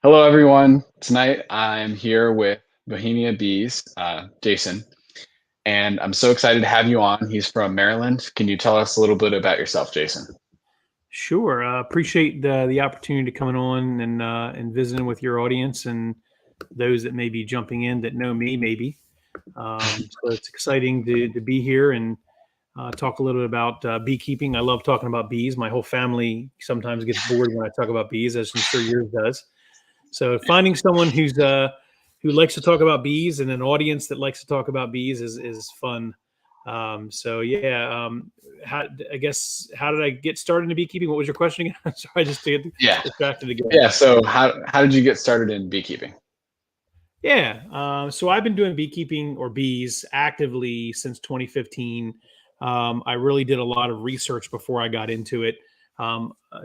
Hello, everyone. Tonight I'm here with Bohemia Bees, Jason, and I'm so excited to have you on. He's from Maryland. Can you tell us a little bit about yourself, Jason? Sure. Appreciate the opportunity to coming on and visiting with your audience and those that may be jumping in that know me, maybe. So it's exciting to be here and talk a little bit about beekeeping. I love talking about bees. My whole family sometimes gets bored when I talk about bees, as I'm sure yours does. So finding someone who likes to talk about bees and an audience that likes to talk about bees is fun. So yeah, how, I guess how did I get started in beekeeping? What was your question again? I'm sorry, I just get Yeah, distracted again. yeah. So how did you get started in beekeeping? Yeah, so I've been doing beekeeping or bees actively since 2015. I really did a lot of research before I got into it.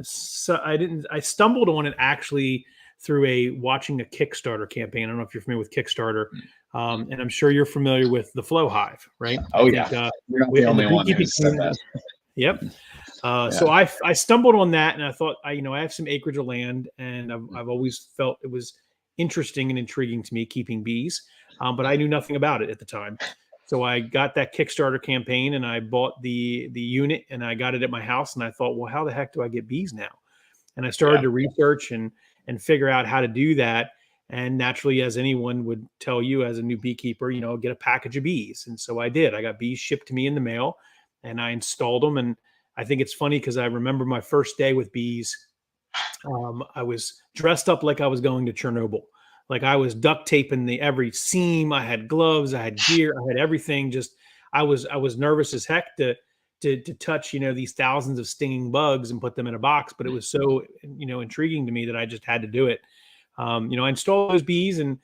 So I didn't. I stumbled on it actually through watching a Kickstarter campaign. I don't know if you're familiar with Kickstarter, and I'm sure you're familiar with the Flow Hive, right? I Oh think yeah, you're not the we in the only one beekeeping who's said that. community. Yep. Yeah, So I stumbled on that, and I thought I have some acreage of land, and I've always felt it was interesting and intriguing to me keeping bees, but I knew nothing about it at the time. So I got that Kickstarter campaign, and I bought the unit, and I got it at my house, and I thought, well, how the heck do I get bees now? And I started yeah, to research and figure out how to do that. And naturally, as anyone would tell you as a new beekeeper, get a package of bees. And so I did. I got bees shipped to me in the mail, and I installed them. And I think it's funny because I remember my first day with bees. I was dressed up like I was going to Chernobyl. Like I was duct taping the every seam. I had gloves, I had gear, I had everything. Just I was nervous as heck to touch these thousands of stinging bugs and put them in a box. But it was so intriguing to me that I just had to do it. I installed those bees, and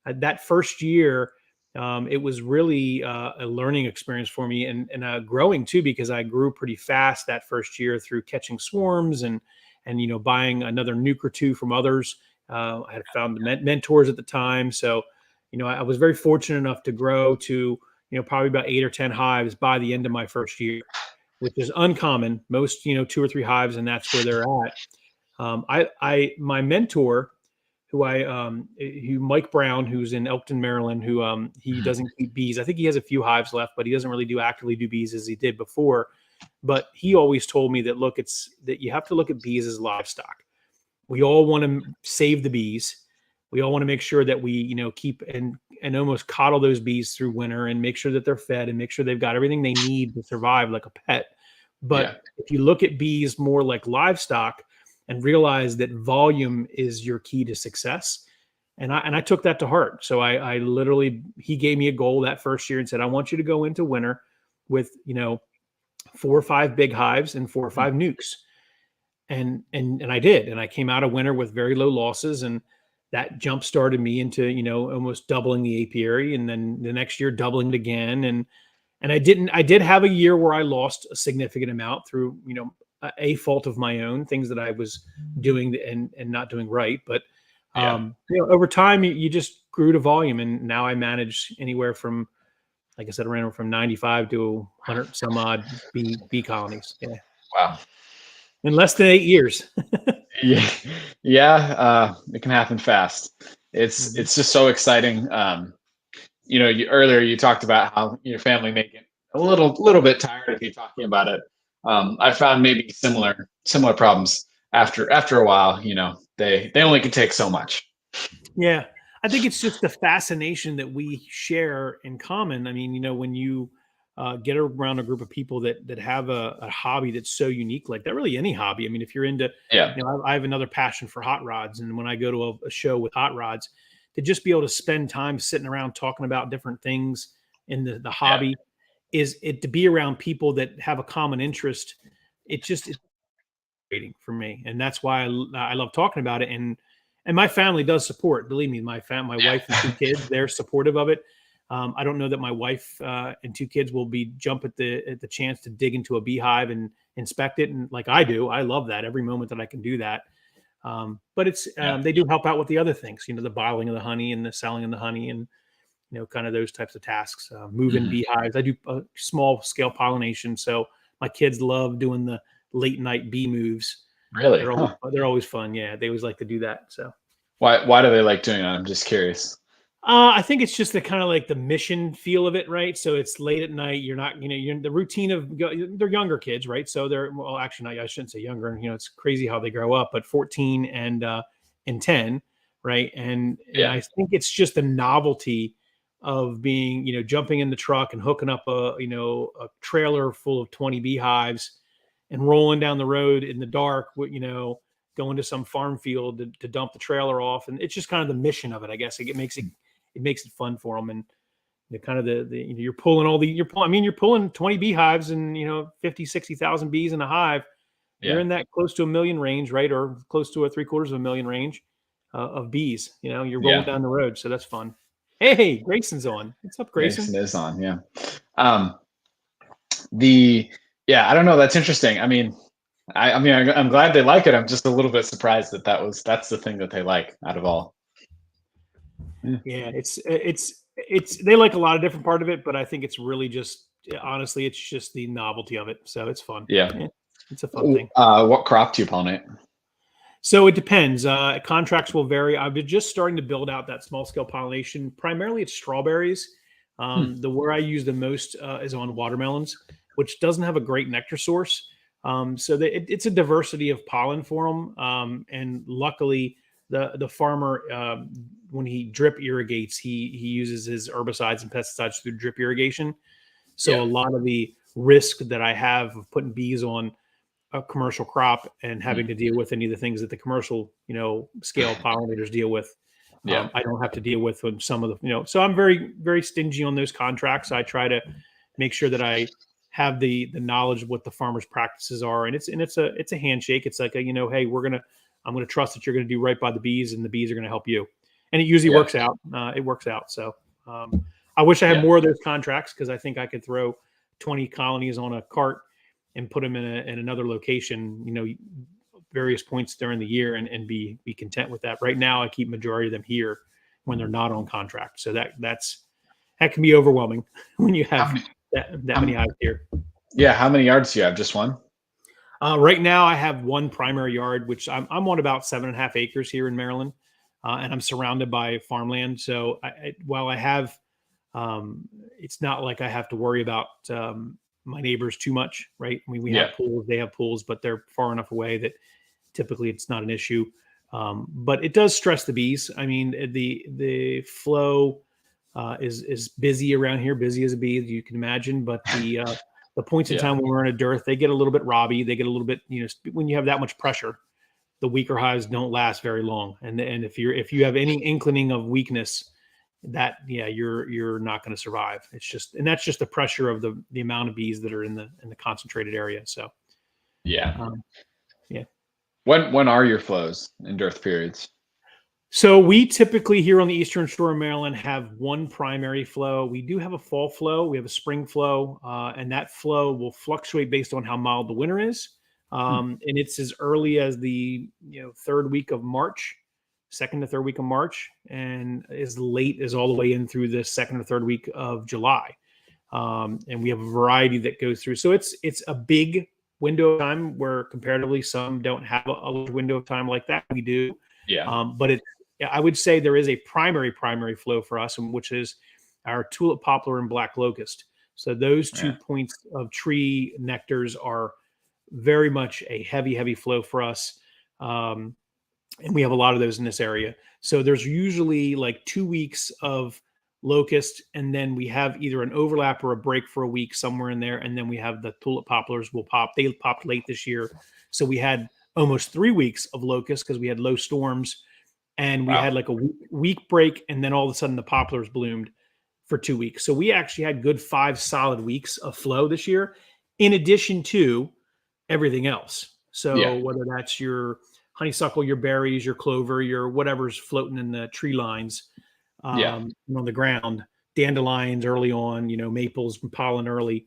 that first year, it was really a learning experience for me and growing too, because I grew pretty fast that first year through catching swarms and buying another nuke or two from others. I had found mentors at the time, so I was very fortunate enough to grow to probably about 8 or 10 hives by the end of my first year, which is uncommon. Most 2 or 3 hives, and that's where they're at. My mentor, who Mike Brown, who's in Elkton, Maryland, who he Mhm. doesn't keep bees. I think he has a few hives left, but he doesn't really actively do bees as he did before. But he always told me that look, it's that you have to look at bees as livestock. We all want to save the bees. We all want to make sure that we keep and almost coddle those bees through winter and make sure that they're fed and make sure they've got everything they need to survive like a pet. Yeah, But if you look at bees more like livestock and realize that volume is your key to success, and I took that to heart. So I literally, he gave me a goal that first year and said, I want you to go into winter with 4 or 5 big hives and 4 or 5 nukes. And I did, and I came out of winter with very low losses, and that jump started me into almost doubling the apiary, and then the next year doubling it again. And I did have a year where I lost a significant amount through a fault of my own, things that I was doing and not doing right. But yeah. over time, you just grew to volume, and now I manage anywhere from, like I said, around from 95 to 100 some odd bee colonies. Yeah, Wow. in less than 8 years. Yeah, yeah. It can happen fast. It's Mhm. it's just so exciting. Earlier you talked about how your family may get a little bit tired of you talking about it. I found maybe similar problems after a while. They only can take so much. Yeah, I think it's just the fascination that we share in common. I mean, when you get around a group of people that have a hobby that's so unique, like that, really any hobby. I mean, if you're into, Yeah, I have another passion for hot rods, and when I go to a show with hot rods, to just be able to spend time sitting around talking about different things in the yeah, hobby is it to be around people that have a common interest. It's frustrating for me, and that's why I love talking about it. And my family does support. Believe me, my wife and 2 kids, they're supportive of it. I don't know that my wife and 2 kids will be jump at the chance to dig into a beehive and inspect it, and like I do, I love that every moment that I can do that. But it's yeah. they do help out with the other things, the bottling of the honey and the selling of the honey, and kind of those types of tasks. Moving Mhm. beehives. I do small scale pollination, so my kids love doing the late night bee moves. Really? They're always Huh. they're always fun. Yeah, they always like to do that. So Why do they like doing that? I'm just curious. I think it's just the kind of like the mission feel of it, right? So it's late at night. You're not, you're in the routine of they're younger kids, right? So they're well, actually, I shouldn't say younger. It's crazy how they grow up, but 14 and 10, right? And Yeah. I think it's just the novelty of being, jumping in the truck and hooking up a trailer full of 20 beehives and rolling down the road in the dark, going to some farm field to dump the trailer off, and it's just kind of the mission of it. I guess it makes it fun for them, and the kind of the you're pulling you're pulling 20 beehives and 50 60,000 bees in a hive. You're Yeah. in that close to a million range, right, or close to a 3/4 of a million range of bees. You're rolling Yeah. down the road, so that's fun. Hey, Grayson's on. What's up, Grayson? Grayson is on. Yeah. Um, the yeah, I don't know. That's interesting. I'm glad they like it. I'm just a little bit surprised that's the thing that they like out of all. Yeah. Yeah, it's they like a lot of different part of it, but I think it's really just honestly, it's just the novelty of it. So it's fun. Yeah. Yeah, it's a fun thing. What crop do you pollinate? So it depends. Contracts will vary. I've been just starting to build out that small scale pollination. Primarily, it's strawberries. The where I use the most is on watermelons, which doesn't have a great nectar source. So it's a diversity of pollen for them. And luckily, the farmer when he drip irrigates, he uses his herbicides and pesticides through drip irrigation. So Yeah. a lot of the risk that I have of putting bees on a commercial crop and having to deal with any of the things that the commercial, scale pollinators deal with. Yeah. I don't have to deal with when some of the, so I'm very, very stingy on those contracts. I try to make sure that I have the knowledge of what the farmer's practices are. And it's a handshake. It's like, hey, I'm going to trust that you're going to do right by the bees and the bees are going to help you. And it usually Yeah. works out. It works out. So I wish I had Yeah. more of those contracts because I think I could throw 20 colonies on a cart and put them in another location, various points during the year and be content with that. Right now, I keep majority of them here when they're not on contract. So that can be overwhelming when you have that many hives here. Yeah. How many yards do you have? Just one? Right now, I have one primary yard, which I'm on about 7.5 acres here in Maryland, and I'm surrounded by farmland. So while I have, it's not like I have to worry about my neighbors too much, right? I mean, we have pools, they have pools, but they're far enough away that typically it's not an issue. But it does stress the bees. I mean, the flow is busy around here, busy as a bee, you can imagine. But the points in time when we're in a dearth, they get a little bit robby. They get a little bit, when you have that much pressure, the weaker hives don't last very long. And if you have any inkling of weakness, that you're not going to survive. That's just the pressure of the amount of bees that are in the concentrated area. So Yeah. yeah. When are your flows in dearth periods? So we typically here on the Eastern Shore of Maryland have one primary flow. We do have a fall flow. We have a spring flow, and that flow will fluctuate based on how mild the winter is. And it's as early as the third week of March, second to third week of March, and as late as all the way in through the second or third week of July. And we have a variety that goes through. So it's a big window of time where comparatively some don't have a large window of time like that. We do. Yeah. But I would say there is a primary flow for us, which is our tulip poplar and black locust. So those 2 points of tree nectars are very much a heavy flow for us. And we have a lot of those in this area. So there's usually like 2 weeks of locust, and then we have either an overlap or a break for a week somewhere in there. And then we have the tulip poplars will pop. They popped late this year. So we had almost 3 weeks of locust because we had low storms, and we had like a week break. And then all of a sudden the poplars bloomed for 2 weeks. So we actually had good 5 solid weeks of flow this year, in addition to everything else. So whether that's your honeysuckle, your berries, your clover, your whatever's floating in the tree lines, on the ground, dandelions early on, maples and pollen early.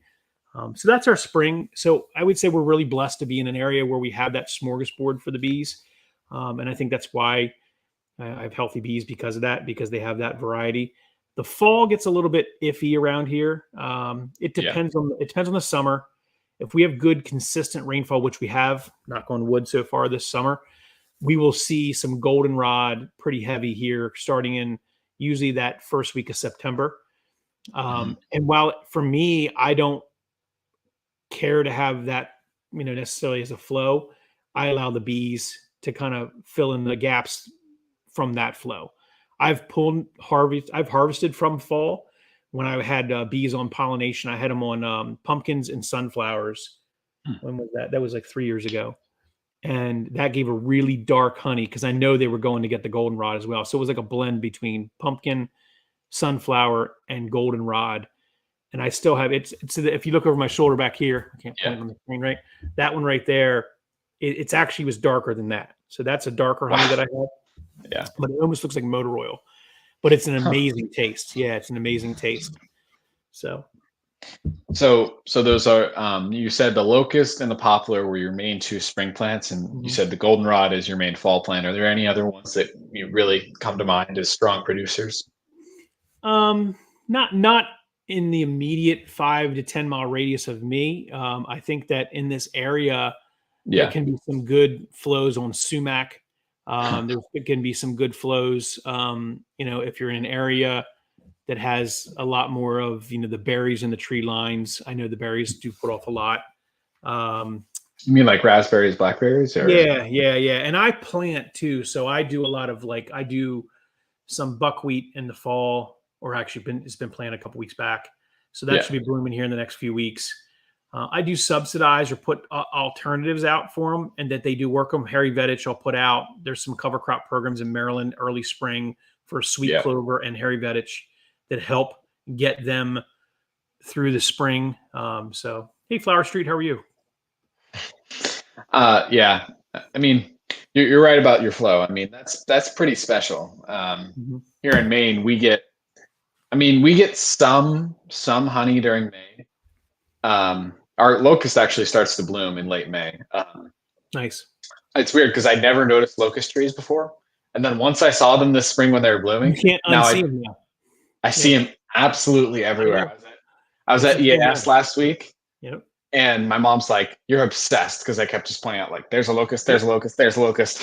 So that's our spring. So I would say we're really blessed to be in an area where we have that smorgasbord for the bees. And I think that's why I have healthy bees because of that, because they have that variety. The fall gets a little bit iffy around here. It depends on the summer. If we have good consistent rainfall, which we have, knock on wood so far this summer, we will see some goldenrod pretty heavy here starting in usually that first week of September. Mhm. And while for me, I don't care to have that, necessarily as a flow, I allow the bees to kind of fill in the gaps from that flow. I've harvested from fall when I had bees on pollination. I had them on pumpkins and sunflowers. Hmm. When was that? That was like 3 years ago. And that gave a really dark honey because I know they were going to get the goldenrod as well. So it was like a blend between pumpkin, sunflower, and goldenrod. And I still have it's if you look over my shoulder back here, I can't point Yeah. on the screen, right? That one right there, it's actually was darker than that. So that's a darker honey that I Wow. have, Yeah. but it almost looks like motor oil. But it's an Huh. amazing taste. Yeah, it's an amazing taste. So So those are you said the locust and the poplar were your main two spring plants, and you mhm. said the goldenrod is your main fall plant. Are there any other ones that you really come to mind as strong producers? um not in the immediate 5 to 10 mile radius of me. I think that in this area there Yeah. can be some good flows on sumac. There can be some good flows. If you're in an area that has a lot more of the berries in the tree lines. I know the berries do put off a lot. Um, You mean like raspberries, blackberries, or yeah, and I plant too. So I do a lot of I do some buckwheat in the fall, or actually it's been planted a couple weeks back. So that yeah, should be blooming here in the next few weeks. I do subsidize or put alternatives out for them, and that they do work them. Hairy vetch I'll put out. There's some cover crop programs in Maryland early spring for sweet yeah. clover and hairy vetch that help get them through the spring. So hey, Flower Street, how are you? Yeah. I mean, you're right about your flow. I mean, that's pretty special. Mhm. Here in Maine, we get some honey during May. Our locust actually starts to bloom in late May. Nice. It's weird because I never noticed locust trees before, and then once I saw them this spring when they were You blooming, can't now unsee I them now. I see Yep. them absolutely I everywhere. know. I was at It's the same EAS way. last week, Yep. and my mom's like, "You're obsessed," because I kept just pointing out like, "There's a locust, Yep. there's a locust, there's a locust,"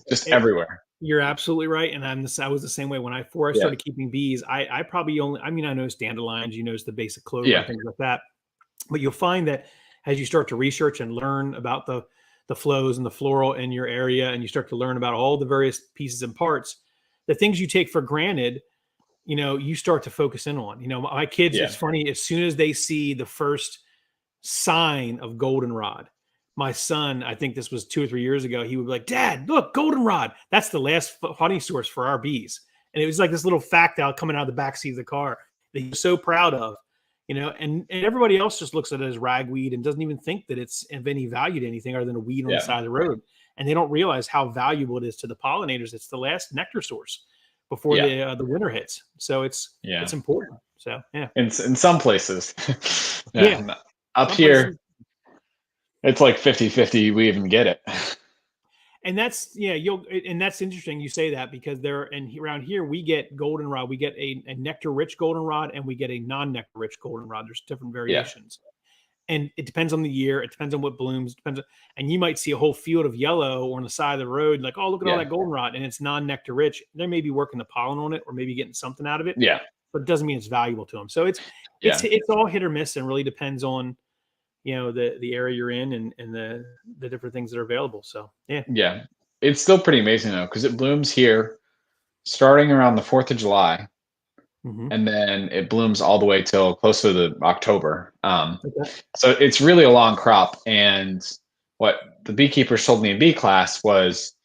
just It, everywhere. you're absolutely right. And I was the same way before I Yeah, started keeping bees. I probably only, I know dandelions, the basic clover and yeah, things like that. But you'll find that as you start to research and learn about the flows and the floral in your area, and you start to learn about all the various pieces and parts, the things you take for granted, you start to focus in on. My kids, yeah, it's funny, as soon as they see the first sign of goldenrod, my son, I think this was 2 or 3 years ago, he would be like, Dad, look, goldenrod. That's the last honey source for our bees. And it was like this little fact out coming out of the back seat of the car that he was so proud of, and everybody else just looks at it as ragweed and doesn't even think that it's of any value to anything other than a weed on the yeah, side of the road. And they don't realize how valuable it is to the pollinators. It's the last nectar source before yeah, the winter hits. So it's yeah. important. So yeah, In some places, yeah. yeah. Up Some places, here, it's like 50-50. We even get it. and that's yeah, and that's interesting you say that because around here we get goldenrod, we get a nectar rich goldenrod, and we get a non-nectar rich goldenrod. There's different Yeah, variations. And it depends on the year. It depends on what blooms. And you might see a whole field of yellow on the side of the road, like, oh, look at all yeah, that goldenrod, and it's non-nectar rich. They may be working the pollen on it, or maybe getting something out of it, yeah, but it doesn't mean it's valuable to them. So yeah, it's all hit or miss, and really depends on the area you're in and the different things that are available. So yeah. yeah. It's still pretty amazing though, because it blooms here starting around the 4th of July, Hmm. and then it blooms all the way till close to the October. Okay. So it's really a long crop. And what the beekeepers told me in bee class was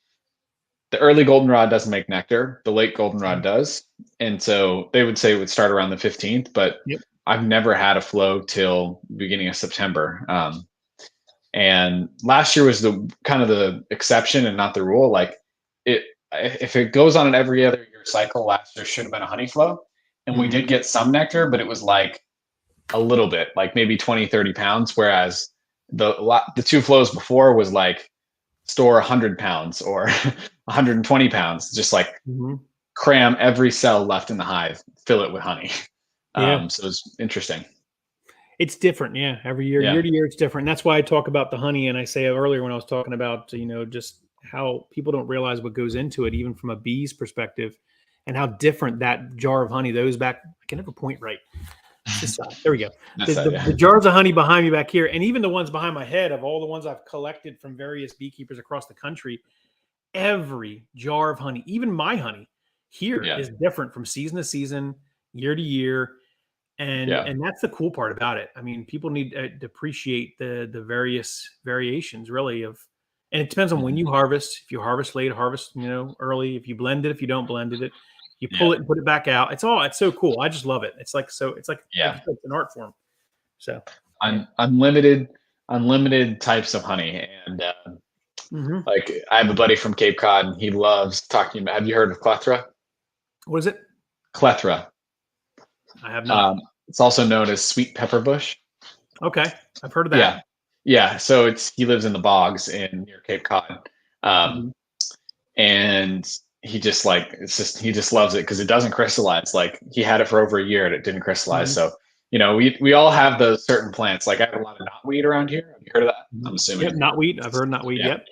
the early goldenrod doesn't make nectar, the late goldenrod Mhm. does. And so they would say it would start around the 15th, but Yep. I've never had a flow till beginning of September. And last year was the kind of the exception and not the rule. Like it, if it goes on an every other year cycle, last year should have been a honey flow. And we Hmm. did get some nectar, but it was like a little bit, like maybe 20, 30 pounds. Whereas the two flows before was like store 100 pounds or 120 pounds, just like Hmm. cram every cell left in the hive, fill it with honey. Yeah. So it's interesting. It's different, yeah. Every year, Yeah. year to year, it's different. That's why I talk about the honey, and I say earlier when I was talking about just how people don't realize what goes into it, even from a bee's perspective, and how different that jar of honey, those back, I can never point right. This side. There we go. That's that, yeah. The jars of honey behind me back here, and even the ones behind my head, of all the ones I've collected from various beekeepers across the country, every jar of honey, even my honey here, is different from season to season, year to year. And that's the cool part about it. I mean, people need to appreciate the various variations, really, of, and it depends on when you harvest. If you harvest late, harvest early. If you blend it, if you don't blend it, you pull it and put it back out. It's so cool. I just love it. It's like it's like it's an art form. So unlimited types of honey, and like I have a buddy from Cape Cod, and he loves talking about. Have you heard of clethra? What is it? Clethra. I have not. It's also known as sweet pepper bush. Okay, I've heard of that. Yeah. So he lives in the bogs near Cape Cod, and he just he just loves it because it doesn't crystallize. Like, he had it for over a year and it didn't crystallize. So we all have those certain plants. Like, I have a lot of knotweed around here. Have you heard of that? I'm assuming. Yep, knotweed. I've heard knotweed. Yeah. Yep.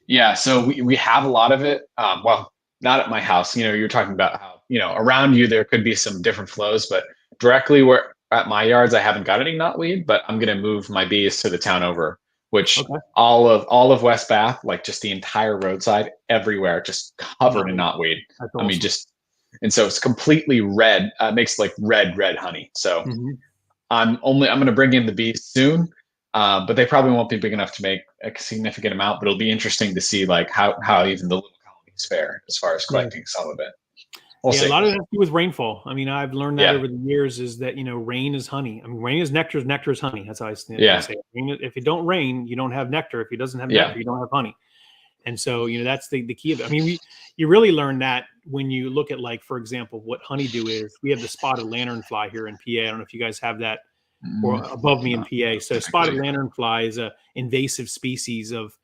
Yeah. So we have a lot of it. Well, not at my house. You're talking about how around you there could be some different flows, but directly where at my yards I haven't got any knotweed. But I'm gonna move my bees to the town over, which all of West Bath, like just the entire roadside, everywhere, just covered in knotweed. I mean, and so it's completely red. Makes like red honey. So I'm going to bring in the bees soon, but they probably won't be big enough to make a significant amount. But it'll be interesting to see like how even the little colonies fare as far as collecting some of it. We'll see. A lot of it has to do with rainfall. I mean, I've learned that over the years, is that rain is honey. I mean, rain is nectar is honey. That's how I say it. If it don't rain, you don't have nectar. If it doesn't have nectar, you don't have honey. And so that's the key of it. I mean, you really learn that when you look at, like, for example, what honeydew is. We have the spotted lanternfly here in PA. I don't know if you guys have that or above me in PA. So spotted lanternfly is a invasive species of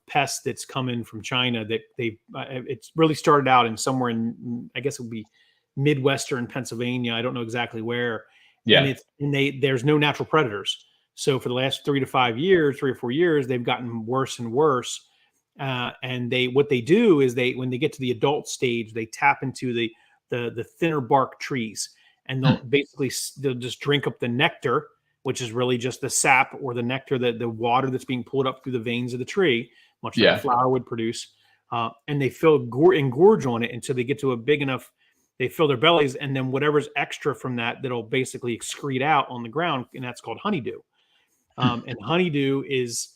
pest that's coming from China, that it's really started out in somewhere in, I guess it would be Midwestern Pennsylvania. I don't know exactly where. Yeah. And there's no natural predators. So for the last 3 or 4 years, they've gotten worse and worse. And what they do is when they get to the adult stage, they tap into the thinner bark trees, and they'll just drink up the nectar, which is really just the sap or the nectar, the water that's being pulled up through the veins of the tree, much like a flower would produce. And they engorge on it until they get to a big enough, they fill their bellies, and then whatever's extra from that'll basically excrete out on the ground, and that's called honeydew. And honeydew is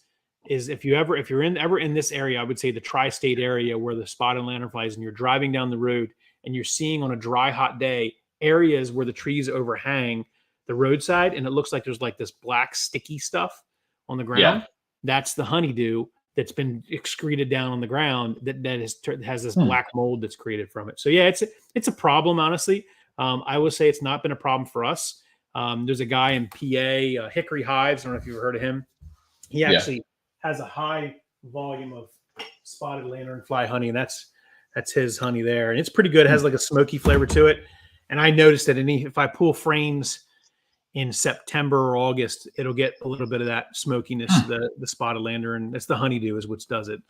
if you're ever in this area, I would say the tri-state area where the spotted lanternflies, and you're driving down the road and you're seeing on a dry, hot day areas where the trees overhang the roadside, and it looks like there's like this black sticky stuff on the ground. That's the honeydew that's been excreted down on the ground that has this black mold that's created from it. So it's a problem, honestly. I will say it's not been a problem for us. There's a guy in PA, Hickory Hives. I don't know if you've heard of him. He actually has a high volume of spotted lanternfly honey, and that's his honey there, and it's pretty good. It has like a smoky flavor to it. And I noticed that if I pull frames in September or August, it'll get a little bit of that smokiness. The spotted lantern, it's the honeydew is what does it.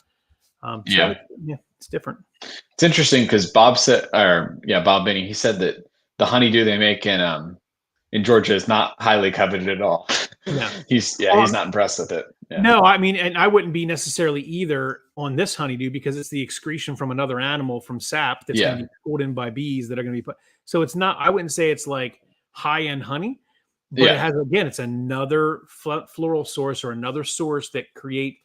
It's different. It's interesting because Bob Binney, he said that the honeydew they make in Georgia is not highly coveted at all. No. He's not impressed with it. Yeah. No, I mean, and I wouldn't be necessarily either on this honeydew, because it's the excretion from another animal, from sap that's going to be pulled in by bees that are going to be put. So it's not, I wouldn't say it's like high-end honey, but it has, again, it's another floral source or another source that create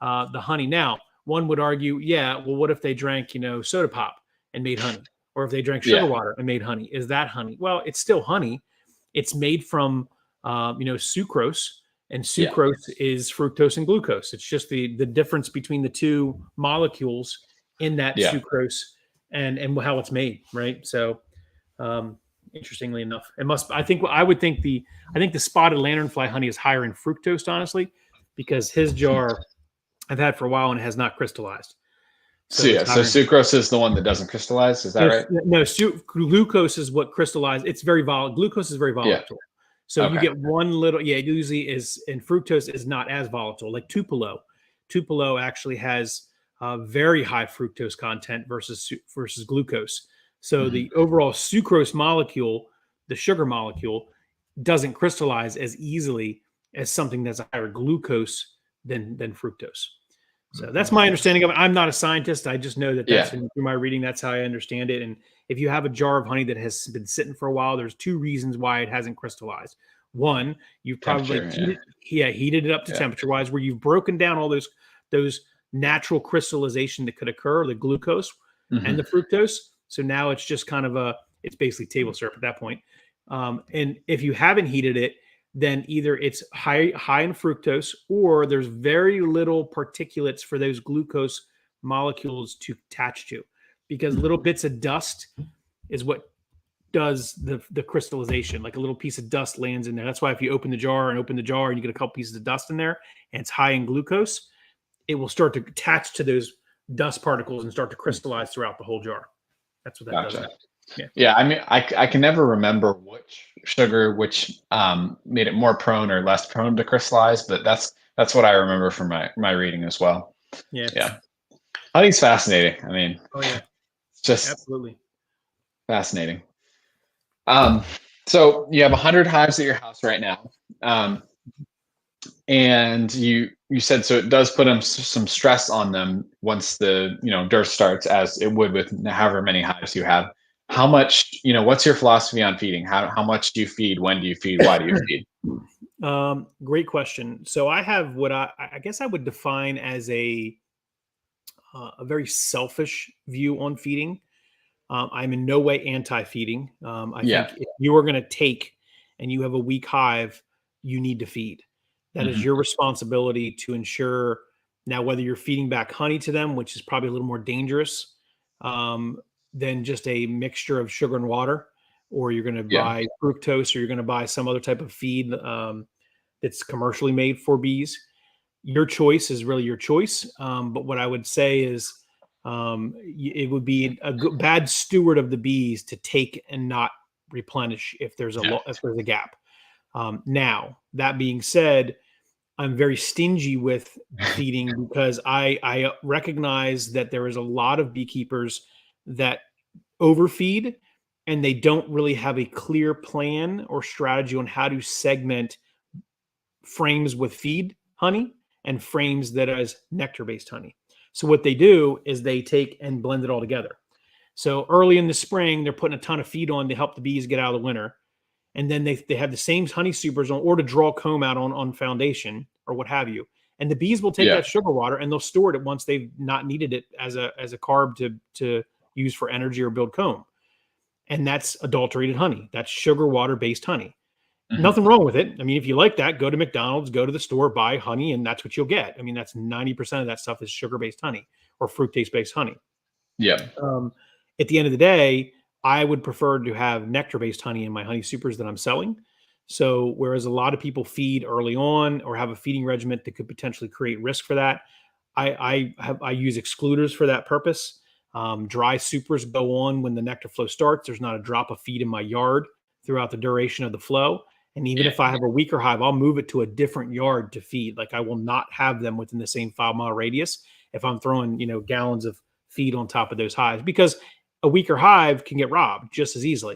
the honey. Now, one would argue, well, what if they drank, soda pop and made honey? Or if they drank sugar water and made honey? Is that honey? Well, it's still honey. It's made from, sucrose, and sucrose is fructose and glucose. It's just the difference between the two molecules in that sucrose and how it's made, right? So, interestingly enough, I think the spotted lanternfly honey is higher in fructose, honestly, because his jar I've had for a while and it has not crystallized. So sucrose is the one that doesn't crystallize. Is that right? No, glucose is what crystallizes. It's very volatile. Glucose is very volatile. So you get one little, it usually is, and fructose is not as volatile. Like Tupelo actually has very high fructose content versus glucose. So the overall sucrose molecule, the sugar molecule, doesn't crystallize as easily as something that's a higher glucose than fructose. So that's my understanding of it. I'm not a scientist. I just know that that's through my reading. That's how I understand it. And if you have a jar of honey that has been sitting for a while, there's two reasons why it hasn't crystallized. One, you've probably heated it up to temperature wise, where you've broken down all those natural crystallization that could occur, the glucose and the fructose. So now it's just kind of it's basically table syrup at that point. And if you haven't heated it, then either it's high in fructose, or there's very little particulates for those glucose molecules to attach to, because little bits of dust is what does the crystallization. Like a little piece of dust lands in there. That's why if you open the jar and you get a couple pieces of dust in there and it's high in glucose, it will start to attach to those dust particles and start to crystallize throughout the whole jar. That's what that does. Yeah. I mean, I can never remember which sugar made it more prone or less prone to crystallize, but that's what I remember from my reading as well. Yeah. Honey's fascinating. I mean, it's just absolutely fascinating. So you have 100 hives at your house right now. And you said, so it does put some stress on them once the dearth starts, as it would with however many hives you have. How much, what's your philosophy on feeding? How much do you feed? When do you feed? Why do you feed? Great question. So I have what I guess I would define as a very selfish view on feeding. I'm in no way anti-feeding. I think if you are going to take and you have a weak hive, you need to feed. That is your responsibility to ensure. Now, whether you're feeding back honey to them, which is probably a little more dangerous than just a mixture of sugar and water, or you're going to buy fructose, or you're going to buy some other type of feed that's commercially made for bees. Your choice is really your choice. But what I would say is it would be a bad steward of the bees to take and not replenish if there's a gap. Now, that being said, I'm very stingy with feeding because I recognize that there is a lot of beekeepers that overfeed, and they don't really have a clear plan or strategy on how to segment frames with feed honey and frames that is nectar-based honey. So what they do is they take and blend it all together. So early in the spring, they're putting a ton of feed on to help the bees get out of the winter. And then they have the same honey supers on, or to draw comb out on foundation or what have you. And the bees will take that sugar water and they'll store it once they've not needed it as a carb to use for energy or build comb. And that's adulterated honey. That's sugar water based honey. Nothing wrong with it. I mean, if you like that, go to McDonald's, go to the store, buy honey, and that's what you'll get. I mean, that's 90% of that stuff is sugar-based honey or fructose-based honey. At the end of the day, I would prefer to have nectar-based honey in my honey supers that I'm selling. So whereas a lot of people feed early on or have a feeding regimen that could potentially create risk for that, I use excluders for that purpose. Dry supers go on when the nectar flow starts. There's not a drop of feed in my yard throughout the duration of the flow. And even if I have a weaker hive, I'll move it to a different yard to feed. Like I will not have them within the same 5-mile radius if I'm throwing, gallons of feed on top of those hives, because a weaker hive can get robbed just as easily.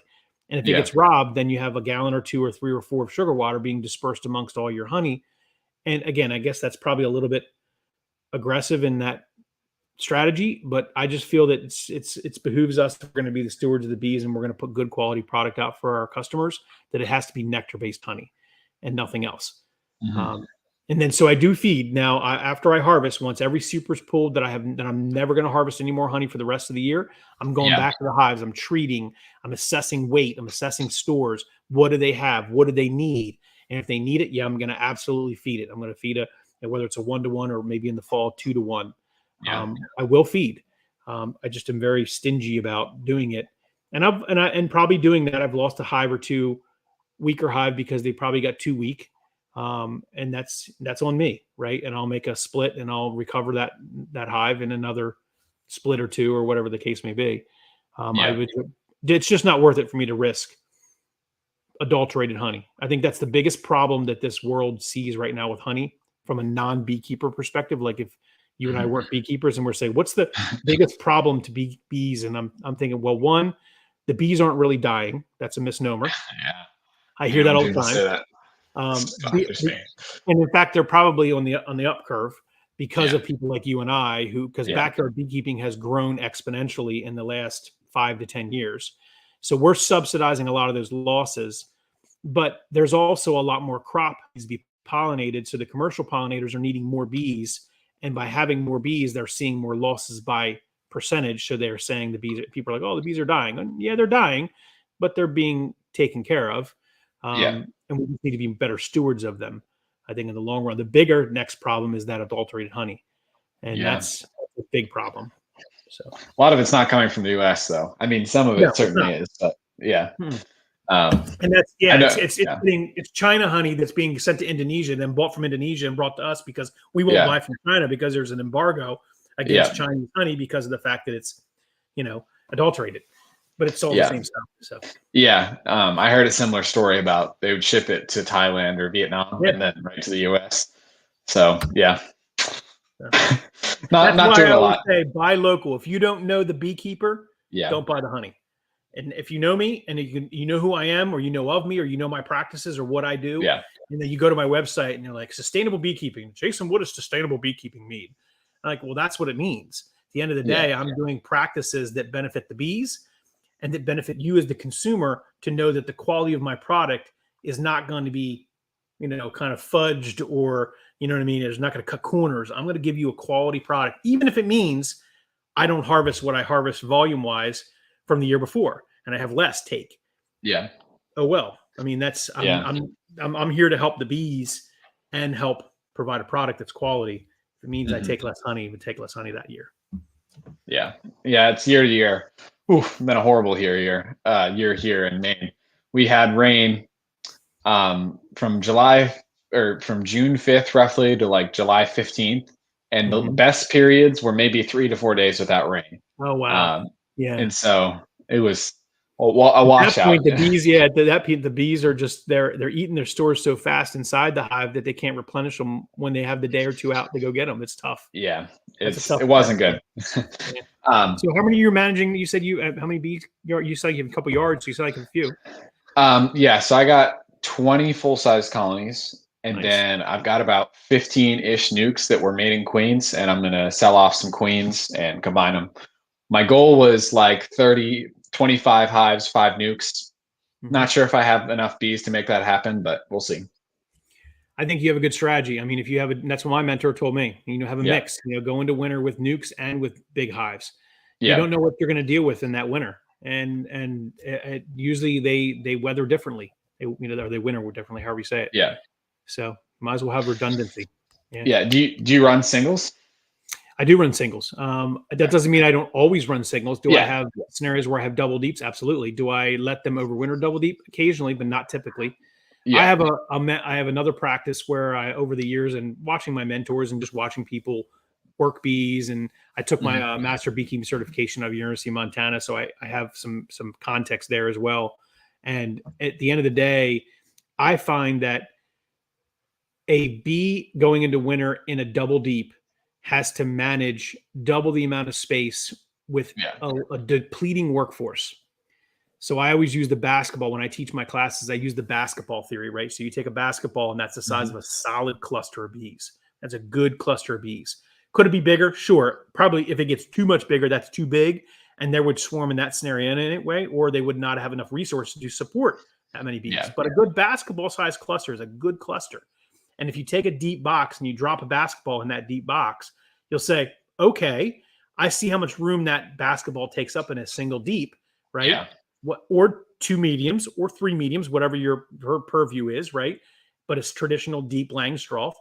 And if it gets robbed, then you have a gallon or 2 or 3 or 4 of sugar water being dispersed amongst all your honey. And again, I guess that's probably a little bit aggressive in that strategy, but I just feel that it's behooves us, if we're going to be the stewards of the bees and we're going to put good quality product out for our customers, that it has to be nectar-based honey and nothing else. And then so I do feed now. After I harvest, once every super's pulled, that I'm never going to harvest any more honey for the rest of the year, I'm going back to the hives. I'm treating. I'm assessing weight. I'm assessing stores. What do they have? What do they need? And if they need it, I'm going to absolutely feed it. I'm going to feed whether it's a 1-to-1 or maybe in the fall 2-to-1. I will feed. I just am very stingy about doing it, and probably doing that, I've lost a hive or two, weaker hive, because they probably got too weak, and that's on me, right? And I'll make a split and I'll recover that hive in another split or two or whatever the case may be. It's just not worth it for me to risk adulterated honey. I think that's the biggest problem that this world sees right now with honey from a non-beekeeper perspective. Like if You and I weren't beekeepers, and we're saying, what's the biggest problem to bees? And I'm thinking, well, one, the bees aren't really dying. That's a misnomer. Yeah. I hear Yeah. that When all the people time. say that, it's interesting. And in fact, they're probably on the up curve because Yeah. of people like you and I, because Yeah. backyard beekeeping has grown exponentially in the last 5 to 10 years. So we're subsidizing a lot of those losses, but there's also a lot more crop needs to be pollinated. So the commercial pollinators are needing more bees, and by having more bees, they're seeing more losses by percentage. So they're saying the bees, people are like, oh, the bees are dying. And yeah, they're dying, but they're being taken care of. Yeah. And we just need to be better stewards of them. I think in the long run, the bigger next problem is that adulterated honey, and Yeah. that's a big problem. So A lot of it's not coming from the U.S. though. I mean, some of no, it certainly is, but yeah. And that's I know. it's China honey that's being sent to Indonesia, then bought from Indonesia and brought to us because we won't Yeah. buy from China because there's an embargo against Chinese honey because of the fact that it's adulterated, but it's all the same stuff. So yeah, I heard a similar story about they would ship it to Thailand or Vietnam and then right to the U.S. So yeah, not why doing I a always lot. say buy local. If you don't know the beekeeper, Yeah, don't buy the honey. And if you know me and you know who I am, or you know of me, or you know my practices or what I do, yeah, and then you go to my website and you're like, sustainable beekeeping. Jason, what does sustainable beekeeping mean? I'm like, well, that's what it means. At the end of the day, I'm doing practices that benefit the bees and that benefit you as the consumer to know that the quality of my product is not going to be, kind of fudged or, you know what I mean? It's not going to cut corners. I'm going to give you a quality product, even if it means I don't harvest what I harvest volume wise from the year before and I have less take. yeah, Oh, well, I mean, I'm here to help the bees and help provide a product that's quality. If it means I take less honey, I would take less honey that year. yeah. It's year to year. Oof, been a horrible year here in Maine. We had rain from June 5th roughly to like July 15th, and the best periods were maybe 3 to 4 days without rain. Oh, wow. Yeah. And so it was a At that washout. point, the bees, the bees are just they're eating their stores so fast inside the hive that they can't replenish them when they have the day or two out to go get them. It's tough. Yeah, That's a tough it wasn't good. Yeah. So how many you're managing? You said how many bees? You said you have a couple yards. So you said like a few. Yeah, so I got 20 full-size colonies, and then I've got about 15-ish nukes that were mating queens, and I'm gonna sell off some queens and combine them. My goal was like 25 hives, 5 nukes. Not sure if I have enough bees to make that happen, but we'll see. I think you have a good strategy. I mean, if you have that's what my mentor told me. Have a mix. Go into winter with nukes and with big hives. You don't know what you're going to deal with in that winter, and usually they weather differently. They winter differently, however you say it. Yeah. So might as well have redundancy. Yeah. Do you run singles? I do run singles. That doesn't mean I don't always run singles. Do I have scenarios where I have double deeps? Absolutely. Do I let them overwinter double deep? Occasionally, but not typically. Yeah. I have another practice where over the years and watching my mentors and just watching people work bees, and I took my master beekeeping certification out of University of Montana, so I have some context there as well. And at the end of the day, I find that a bee going into winter in a double deep has to manage double the amount of space with a depleting workforce. So I always use the basketball when I teach my classes. I use the basketball theory, right? So you take a basketball and that's the size of a solid cluster of bees. That's a good cluster of bees. Could it be bigger? Sure. Probably if it gets too much bigger, that's too big. And there would swarm in that scenario anyway, or they would not have enough resources to support that many bees. But a good basketball size cluster is a good cluster. And if you take a deep box and you drop a basketball in that deep box, you'll say, okay, I see how much room that basketball takes up in a single deep, right? Yeah. Or 2 mediums or 3 mediums, whatever your purview is, right? But it's traditional deep Langstroth.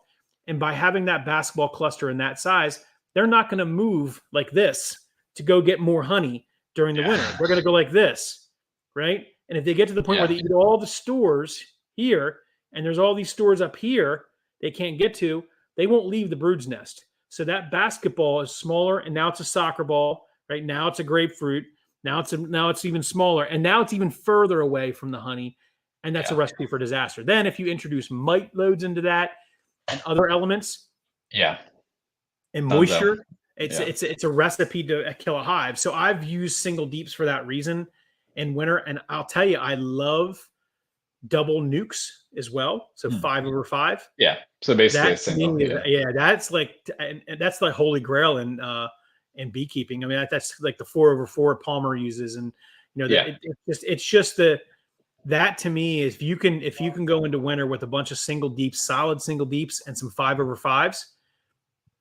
And by having that basketball cluster in that size, they're not going to move like this to go get more honey during the winter. They're going to go like this, right? And if they get to the point where they eat all the stores here, and there's all these stores up here they can't get to, they won't leave the brood's nest. So that basketball is smaller, and now it's a soccer ball, right? Now it's a grapefruit. Now it's even smaller, and now it's even further away from the honey, and that's a recipe for disaster. Then if you introduce mite loads into that and other elements, and and So, moisture. It's yeah. it's a recipe to kill a hive. So I've used single deeps for that reason in winter, and I'll tell you, I love double nukes as well. So Hmm. 5/5. Yeah. So basically That a to me single. is, Yeah. yeah, that's like, and that's the holy grail in beekeeping. I mean, that's like the 4/4 Palmer uses, and that Yeah. it's just the that to me is if you can go into winter with a bunch of single deeps, solid single deeps, and some 5/5s,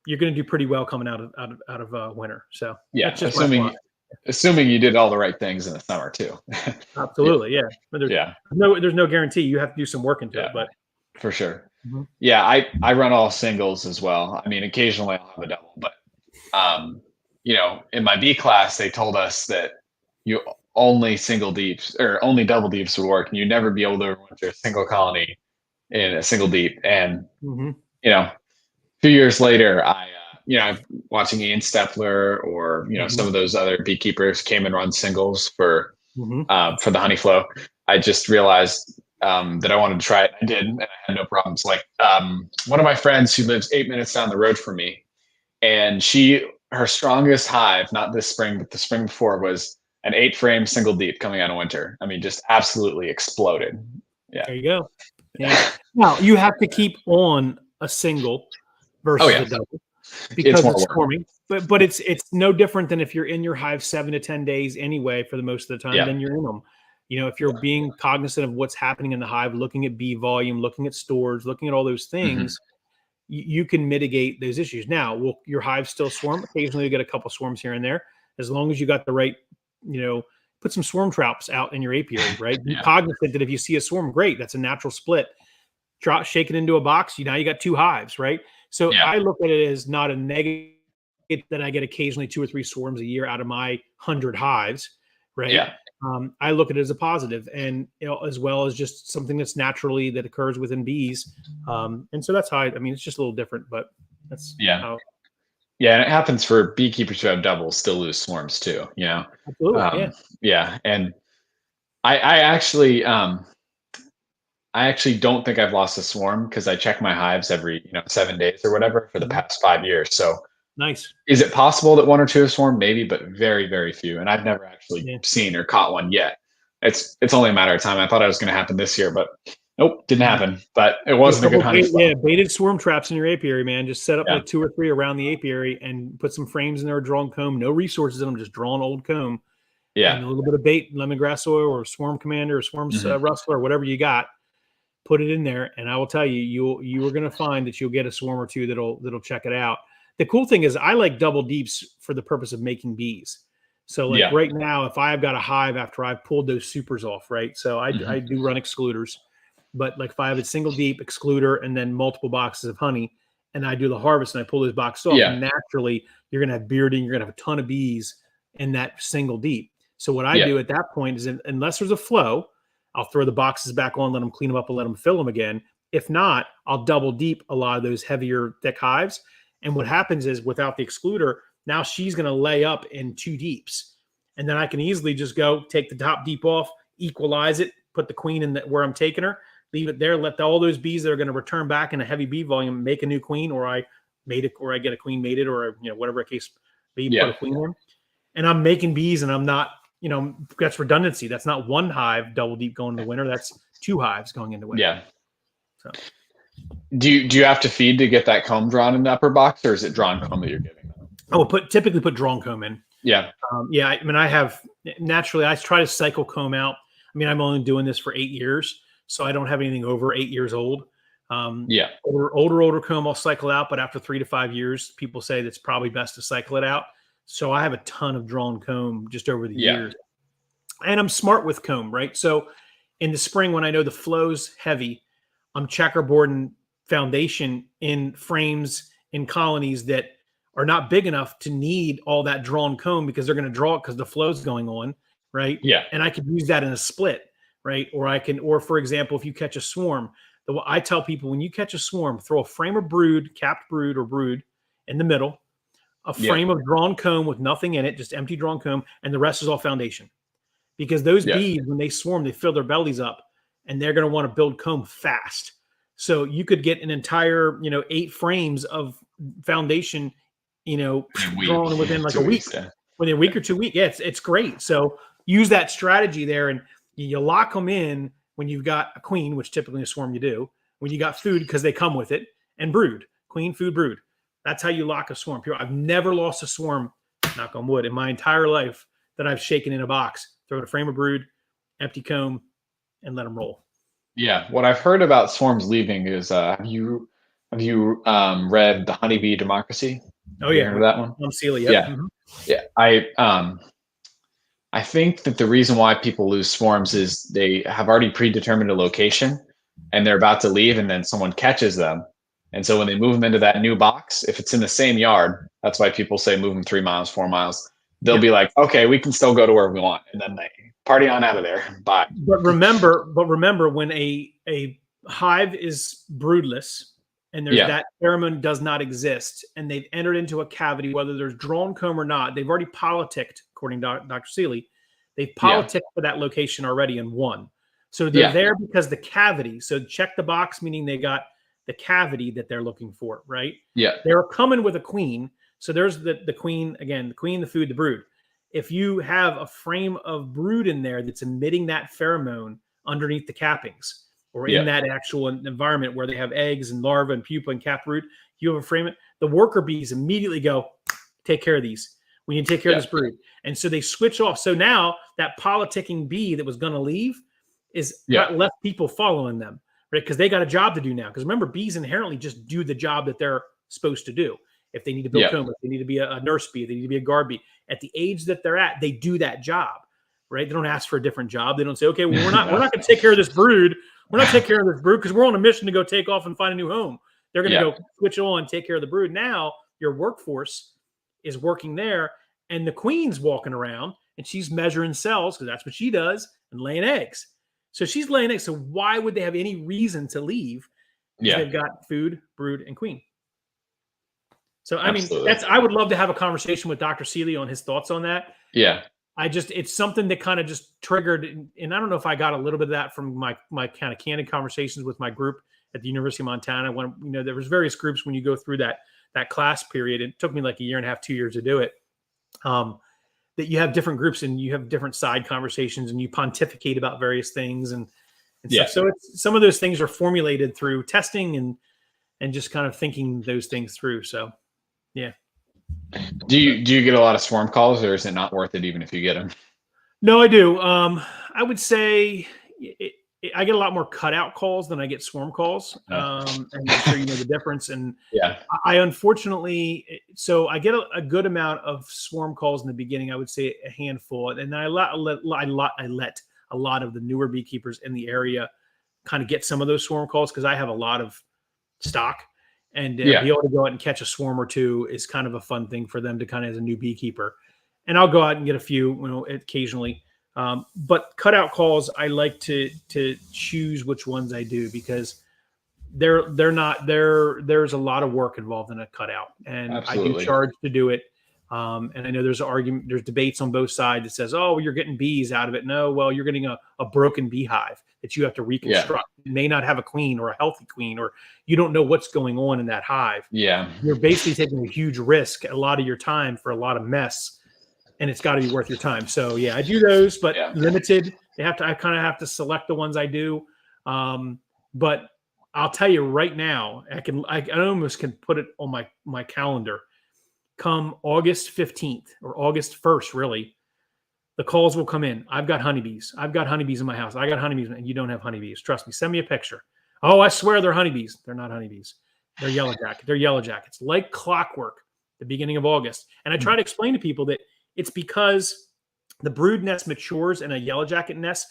you're going to do pretty well coming out of winter. So Yeah. that's just my philosophy. Assuming you did all the right things in the summer too. Yeah. Absolutely, yeah. But Yeah. there's no guarantee. You have to do some work into it, Yeah. but For sure. mhm. Yeah. I run all singles as well. I mean, occasionally I'll have a double, but um, in my B class, they told us that you only single deeps or only double deeps would work, and you'd never be able to overwinter a single colony in a single deep. And Mhm. a few years later, I'm watching Ian Stepler or Mhm. some of those other beekeepers came and run singles Mhm. for the honey flow. I just realized that I wanted to try it. I did, and I had no problems. Like one of my friends who lives 8 minutes down the road from me, and her strongest hive, not this spring, but the spring before, was an 8 frame single deep coming out of winter. I mean, just absolutely exploded. Yeah. There you go. Yeah. Now you have to keep on a single Oh versus yeah. a double It's because more it's work. swarming. But it's no different than if you're in your hive 7 to 10 days anyway for the most of the time, Yeah. then you're in them. If you're being cognizant of what's happening in the hive, looking at bee volume, looking at stores, looking at all those Hmm. things, you can mitigate those issues. Now, will your hive still swarm? Occasionally, you get a couple swarms here and there. As long as you got the right, put some swarm traps out in your apiary, right? Be Yeah. cognizant that if you see a swarm, great, that's a natural split. Shake it into a box. Now you got two hives, right? So Yeah. I look at it as not a negative that I get occasionally 2 or 3 swarms a year out of my 100 hives, right? Yeah. I look at it as a positive, and as well as just something that's naturally that occurs within bees, and so that's how I mean it's just a little different, but that's Yeah. how Yeah. And it happens for beekeepers who have doubles still lose swarms too. absolutely, yeah. Um, yeah. And I, I actually, um, I actually don't think I've lost a swarm because I check my hives every 7 days or whatever for the Mhm. past 5 years. So Nice, is it possible that one or two have swarmed? Maybe, but very, very few. And I've never actually yeah. seen or caught one yet. It's only a matter of time. I thought it was going to happen this year, but nope, didn't Mhm. happen. But it Put a wasn't a good couple honey flow. baited swarm traps in your apiary, man. Just set up Yeah, like 2 or 3 around the apiary and put some frames in there, drawn comb, no resources in them, just drawn old comb yeah, and a little bit of bait, lemongrass oil or swarm commander or swarm hmm, rustler, whatever you got. Put it in there, and I will tell you, you are going to find that you'll get a swarm or two that'll check it out. The cool thing is, I like double deeps for the purpose of making bees. So, like yeah, right now, if I've got a hive after I've pulled those supers off, right? So I hmm, do run excluders, but like if I have a single deep excluder and then multiple boxes of honey, and I do the harvest and I pull those boxes off, yeah, naturally you're going to have bearding, you're going to have a ton of bees in that single deep. So what I yeah, do at that point is, unless there's a flow, I'll throw the boxes back on, let them clean them up, and let them fill them again. If not, I'll double deep a lot of those heavier, thick hives. And what happens is, without the excluder, now she's going to lay up in two deeps, and then I can easily just go take the top deep off, equalize it, put the queen in where I'm taking her, leave it there, let all those bees that are going to return back in a heavy bee volume make a new queen, or I made it, or I get a queen mated, or whatever case be, put yeah, a queen in, and I'm making bees, and I'm not, that's redundancy. That's not one hive double deep going into winter. That's two hives going into winter. yeah. So, Do you have to feed to get that comb drawn in the upper box, or is it drawn comb that you're giving them? I will typically put drawn comb in. Yeah, Yeah, I mean, I have naturally, I try to cycle comb out. I mean, I'm only doing this for 8 years, so I don't have anything over 8 years old. yeah, Older comb I'll cycle out, but after 3 to 5 years, people say that's probably best to cycle it out. So I have a ton of drawn comb just over the yeah, years, and I'm smart with comb, right? So in the spring, when I know the flow's heavy, I'm checkerboarding foundation in frames in colonies that are not big enough to need all that drawn comb because they're going to draw it because the flow's going on, right? yeah, And I could use that in a split, right? Or for example, if you catch a swarm, I tell people when you catch a swarm, throw a frame of brood, capped brood or brood in the middle, a yeah, frame of drawn comb with nothing in it, just empty drawn comb, and the rest is all foundation. Because those yeah, bees, when they swarm, they fill their bellies up and they're going to want to build comb fast. So you could get an entire, 8 frames of foundation In a week, drawn within like a 2 week, weeks. Yeah. within a week or 2 weeks. Yeah, it's great. So use that strategy there, and you lock them in when you've got a queen, which typically a swarm you do, when you got food because they come with it, and brood, queen, food, brood. That's how you lock a swarm. I've never lost a swarm, knock on wood, in my entire life that I've shaken in a box. Throw in a frame of brood, empty comb, and let them roll. Yeah. What I've heard about swarms leaving is have you read The Honeybee Democracy? Oh Have you yeah, heard of with that one? Sealy. Yep. Yeah. Yeah. I think that the reason why people lose swarms is they have already predetermined a location and they're about to leave, and then someone catches them. And so when they move them into that new box, if it's in the same yard, that's why people say move them 3 miles, 4 miles. They'll Yeah. be like, okay, we can still go to where we want. And then they party on out of there. Bye. But remember when a hive is broodless and there's Yeah. that pheromone does not exist and they've entered into a cavity, whether there's drone comb or not, they've already politicked, according to Dr. Seeley, they've Yeah. politicked for that location already and won. So they're Yeah. there because the cavity. So check the box, meaning they got the cavity that they're looking for, right? Yeah. They're coming with a queen. So there's the queen, again, the queen, the food, the brood. If you have a frame of brood in there that's emitting that pheromone underneath the cappings or in Yeah. that actual environment where they have eggs and larvae and pupa and cap brood, you have a frame, the worker bees immediately go, take care of these. We need to take care of this brood. And so they switch off. So now that politicking bee that was going to leave is got less people following them, right? Because they got a job to do now. Because remember, bees inherently just do the job that they're supposed to do. If they need to build comb, if they need to be a nurse bee, they need to be a guard bee. At the age that they're at, they do that job, right? They don't ask for a different job. They don't say, okay, well, we're not going to take care of this brood. We're not taking care of this brood because we're on a mission to go take off and find a new home. They're going to go switch on and take care of the brood. Now your workforce is working there, and the queen's walking around and she's measuring cells because that's what she does and laying eggs. So she's laying eggs. So why would they have any reason to leave? Yeah. They've got food, brood, and queen. So, I mean, Absolutely. I would love to have a conversation with Dr. Seeley on his thoughts on that. Yeah. It's something that kind of just triggered, and I don't know if I got a little bit of that from my kind of candid conversations with my group at the University of Montana. When, there was various groups when you go through that class period, it took me like a year and a half, 2 years to do it. That you have different groups and you have different side conversations and you pontificate about various things and stuff. So some of those things are formulated through testing and just kind of thinking those things through. So, yeah. Do you get a lot of swarm calls, or is it not worth it even if you get them? No, I do. I would say I get a lot more cutout calls than I get swarm calls. And I'm sure you know the difference. And I unfortunately, so I get a good amount of swarm calls in the beginning. I would say a handful, and I let a lot of the newer beekeepers in the area kind of get some of those swarm calls because I have a lot of stock. And be able to go out and catch a swarm or two is kind of a fun thing for them to kind of as a new beekeeper. And I'll go out and get a few, occasionally. But cutout calls, I like to choose which ones I do because there's a lot of work involved in a cutout, and Absolutely. I do charge to do it. And I know there's there's debates on both sides that says, oh, you're getting bees out of it. No, well, you're getting a broken beehive that you have to reconstruct. It may not have a queen or a healthy queen, or you don't know what's going on in that hive. Yeah. You're basically taking a huge risk, a lot of your time for a lot of mess, and it's got to be worth your time. So yeah, I do those, but limited. I kind of have to select the ones I do. But I'll tell you right now, I almost can put it on my calendar. Come August 15th or August 1st, really, the calls will come in. I've got honeybees. I've got honeybees in my house. I got honeybees, and you don't have honeybees. Trust me. Send me a picture. Oh, I swear they're honeybees. They're not honeybees. They're yellow jackets. They're yellow jackets. Like clockwork, the beginning of August. And I try to explain to people that it's because the brood nest matures in a yellow jacket nest.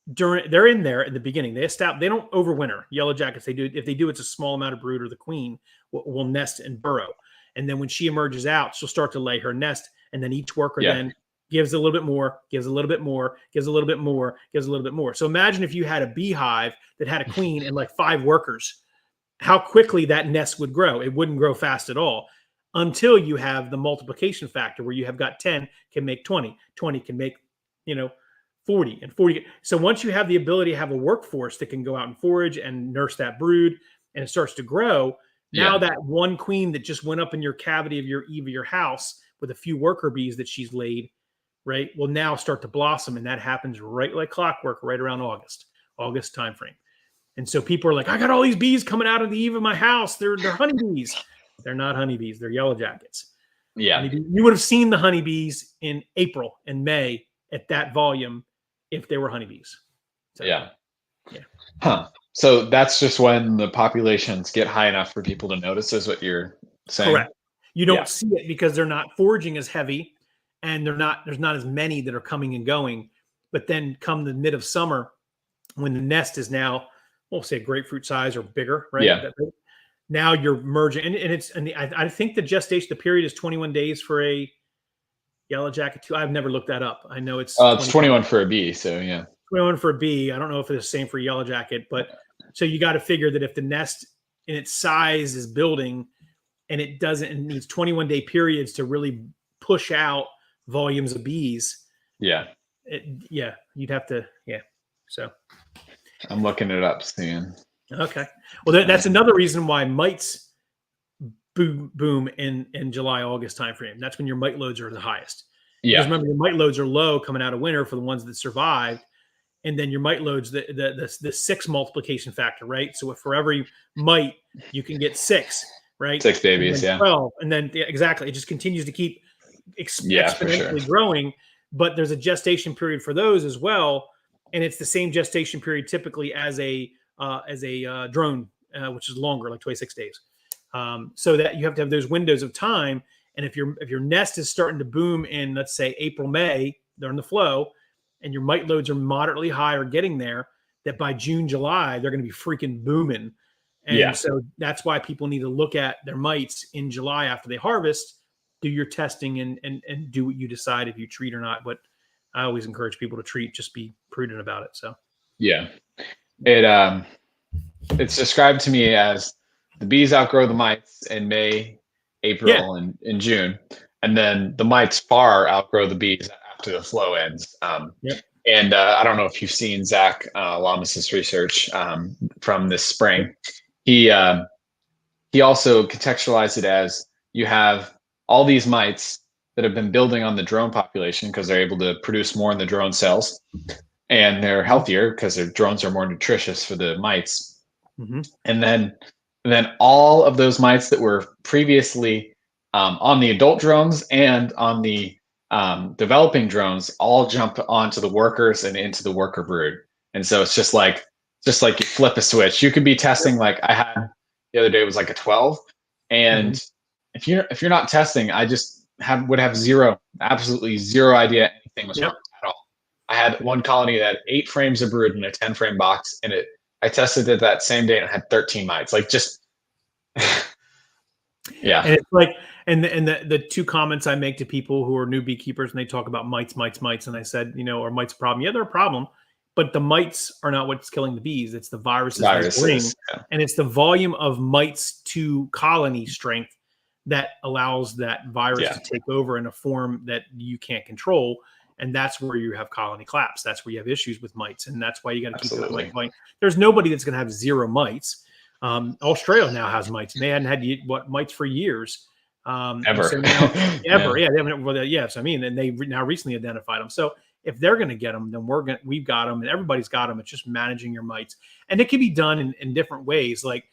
They're in there in the beginning. They don't overwinter. Yellow jackets, they do. If they do, it's a small amount of brood, or the queen will nest and burrow. And then when she emerges out, she'll start to lay her nest. And then each worker then gives a little bit more, gives a little bit more, gives a little bit more, gives a little bit more. So imagine if you had a beehive that had a queen and like 5 workers, how quickly that nest would grow. It wouldn't grow fast at all until you have the multiplication factor where you have got 10 can make 20, 20 can make, 40 and 40. So once you have the ability to have a workforce that can go out and forage and nurse that brood and it starts to grow, Now that one queen that just went up in your cavity of your house with a few worker bees that she's laid, right, will now start to blossom, and that happens right like clockwork, right around August timeframe. And so people are like, I got all these bees coming out of the eave of my house. They're honeybees. They're not honeybees. They're yellow jackets. Yeah. You would have seen the honeybees in April and May at that volume if they were honeybees. So, yeah. Huh. So that's just when the populations get high enough for people to notice, is what you're saying? Correct. You don't see it because they're not foraging as heavy, and there's not as many that are coming and going. But then come the mid of summer, when the nest is now, we'll say grapefruit size or bigger, right? Yeah. Now you're merging, I think the period is 21 days for a yellow jacket too. I've never looked that up. I know it's 21 for a bee, so yeah. 21 for a bee. I don't know if it's the same for a yellow jacket, but so you got to figure that if the nest in its size is building and it needs 21-day periods to really push out volumes of bees. Yeah. You'd have to, So I'm looking it up soon. Okay. Well, that's another reason why mites boom in July, August timeframe. That's when your mite loads are the highest. Yeah. Because remember, your mite loads are low coming out of winter for the ones that survived. And then your mite loads, the 6 multiplication factor, right? So if for every mite, you can get 6, right? 6 babies, and 12, and then exactly, it just continues to keep exponentially growing. But there's a gestation period for those as well, and it's the same gestation period typically as a drone, which is longer, like 26 days. So that you have to have those windows of time. And if your nest is starting to boom in, let's say April, May, they're in the flow, and your mite loads are moderately high or getting there, that by June, July, they're going to be freaking booming. And so that's why people need to look at their mites in July after they harvest, do your testing and do what you decide if you treat or not. But I always encourage people to treat, just be prudent about it. So, yeah, it's described to me as the bees outgrow the mites in May, April, and June. And then the mites far outgrow the bees after the flow ends. And I don't know if you've seen Zach Lamas's research from this spring. He also contextualized it as you have all these mites that have been building on the drone population because they're able to produce more in the drone cells, and they're healthier because their drones are more nutritious for the mites. And then all of those mites that were previously on the adult drones and on the developing drones all jump onto the workers and into the worker brood. And so it's just like you flip a switch. You could be testing, like I had the other day, it was like a 12. And if you're not testing, I just would have absolutely zero idea anything was wrong at all. I had one colony that had 8 frames of brood in a 10-frame box, and I tested it that same day and it had 13 mites. Like, just yeah. And it's like, and the 2 comments I make to people who are new beekeepers, and they talk about mites, and I said, are mites a problem? Yeah, they're a problem, but the mites are not what's killing the bees. It's the viruses. And it's the volume of mites to colony strength that allows that virus to take over in a form that you can't control. And that's where you have colony collapse. That's where you have issues with mites. And that's why you got to keep that mite going. There's nobody that's going to have 0 mites. Australia now has mites, and they hadn't had mites for years. Ever. So now, ever. Yeah. They haven't, yes. I mean, and they now recently identified them. So if they're going to get them, then we've got them, and everybody's got them. It's just managing your mites. And it can be done in different ways. Like,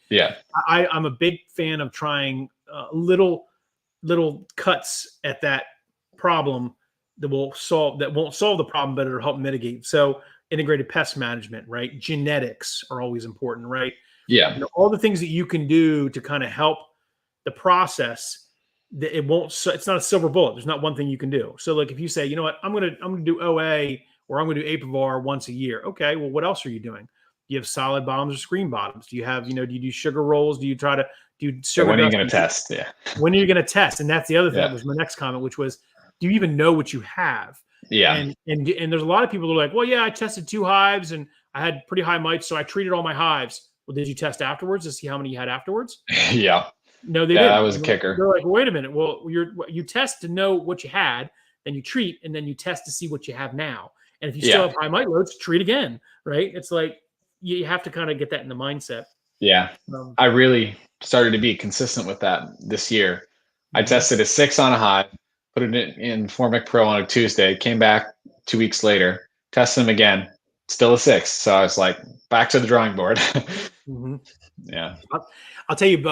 I'm a big fan of trying little cuts at that problem that won't solve the problem, but it'll help mitigate. So integrated pest management, right? Genetics are always important, right? Yeah. All the things that you can do to kind of help the process, that it's not a silver bullet. There's not one thing you can do. So like, if you say, you know what, I'm going to do OA, or I'm going to do Apivar once a year. Okay. Well, what else are you doing? Do you have solid bottoms or screen bottoms? Do you have, do you do sugar rolls? Do you try to do sugar? When are you going to test? Yeah. When are you going to test? And that's the other thing. That was my next comment, which was, do you even know what you have? Yeah. And there's a lot of people who are like, well, yeah, I tested 2 hives and I had pretty high mites, so I treated all my hives. Well, did you test afterwards to see how many you had afterwards? Yeah. No, they didn't. That was a kicker. They're like, wait a minute. Well, you test to know what you had, then you treat, and then you test to see what you have now. And if you still have high mite loads, treat again, right? It's like you have to kind of get that in the mindset. Yeah. Um, I really started to be consistent with that this year. I mhm. tested a 6 on a hive, put it in Formic Pro on a Tuesday, came back 2 weeks later, tested them again, still a 6. So I was like, back to the drawing board. Mhm. Yeah. I'll tell you,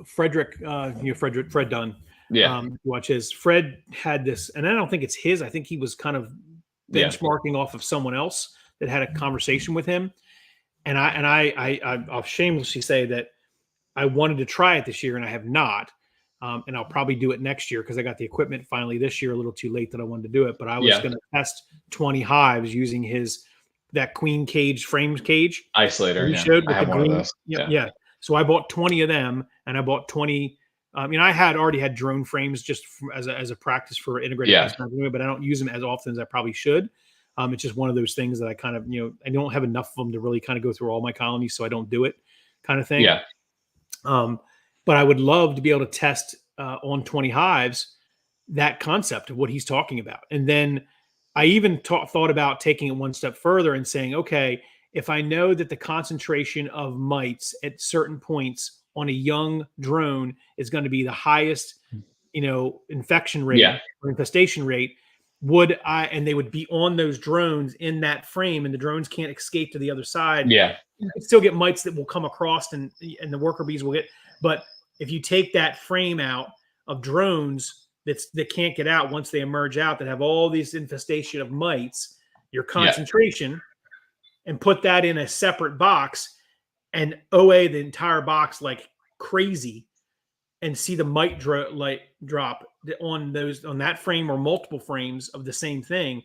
Frederick, Fred Dunn. Yeah. Watch his. Fred had this, and I don't think it's his. I think he was kind of Yeah. benchmarking off of someone else that had a conversation with him. And I'll shamelessly say that I wanted to try it this year, and I have not. And I'll probably do it next year because I got the equipment finally this year. A little too late that I wanted to do it, but I was Yeah. going to test 20 hives using that queen cage frames cage Isolator. he Yeah. showed I with the have one of green. those. Yeah, Yeah. yeah. So I bought 20 of them, and I bought 20. I had already had drone frames just as a practice for integrated Yeah. pest management, but I don't use them as often as I probably should. It's just one of those things that I kind of, I don't have enough of them to really kind of go through all my colonies, so I don't do it, kind of thing. Yeah. Um, but I would love to be able to test on 20 hives that concept of what he's talking about. And then I even thought about taking it one step further and saying, okay, if I know that the concentration of mites at certain points on a young drone is going to be the highest, infection rate Yeah. or infestation rate, and they would be on those drones in that frame, and the drones can't escape to the other side. Yeah. You can still get mites that will come across, and the worker bees will get. But if you take that frame out of drones that can't get out once they emerge out, that have all these infestation of mites, your Yeah. concentration, and put that in a separate box and OA the entire box like crazy, and see the mite drop on that frame or multiple frames of the same thing,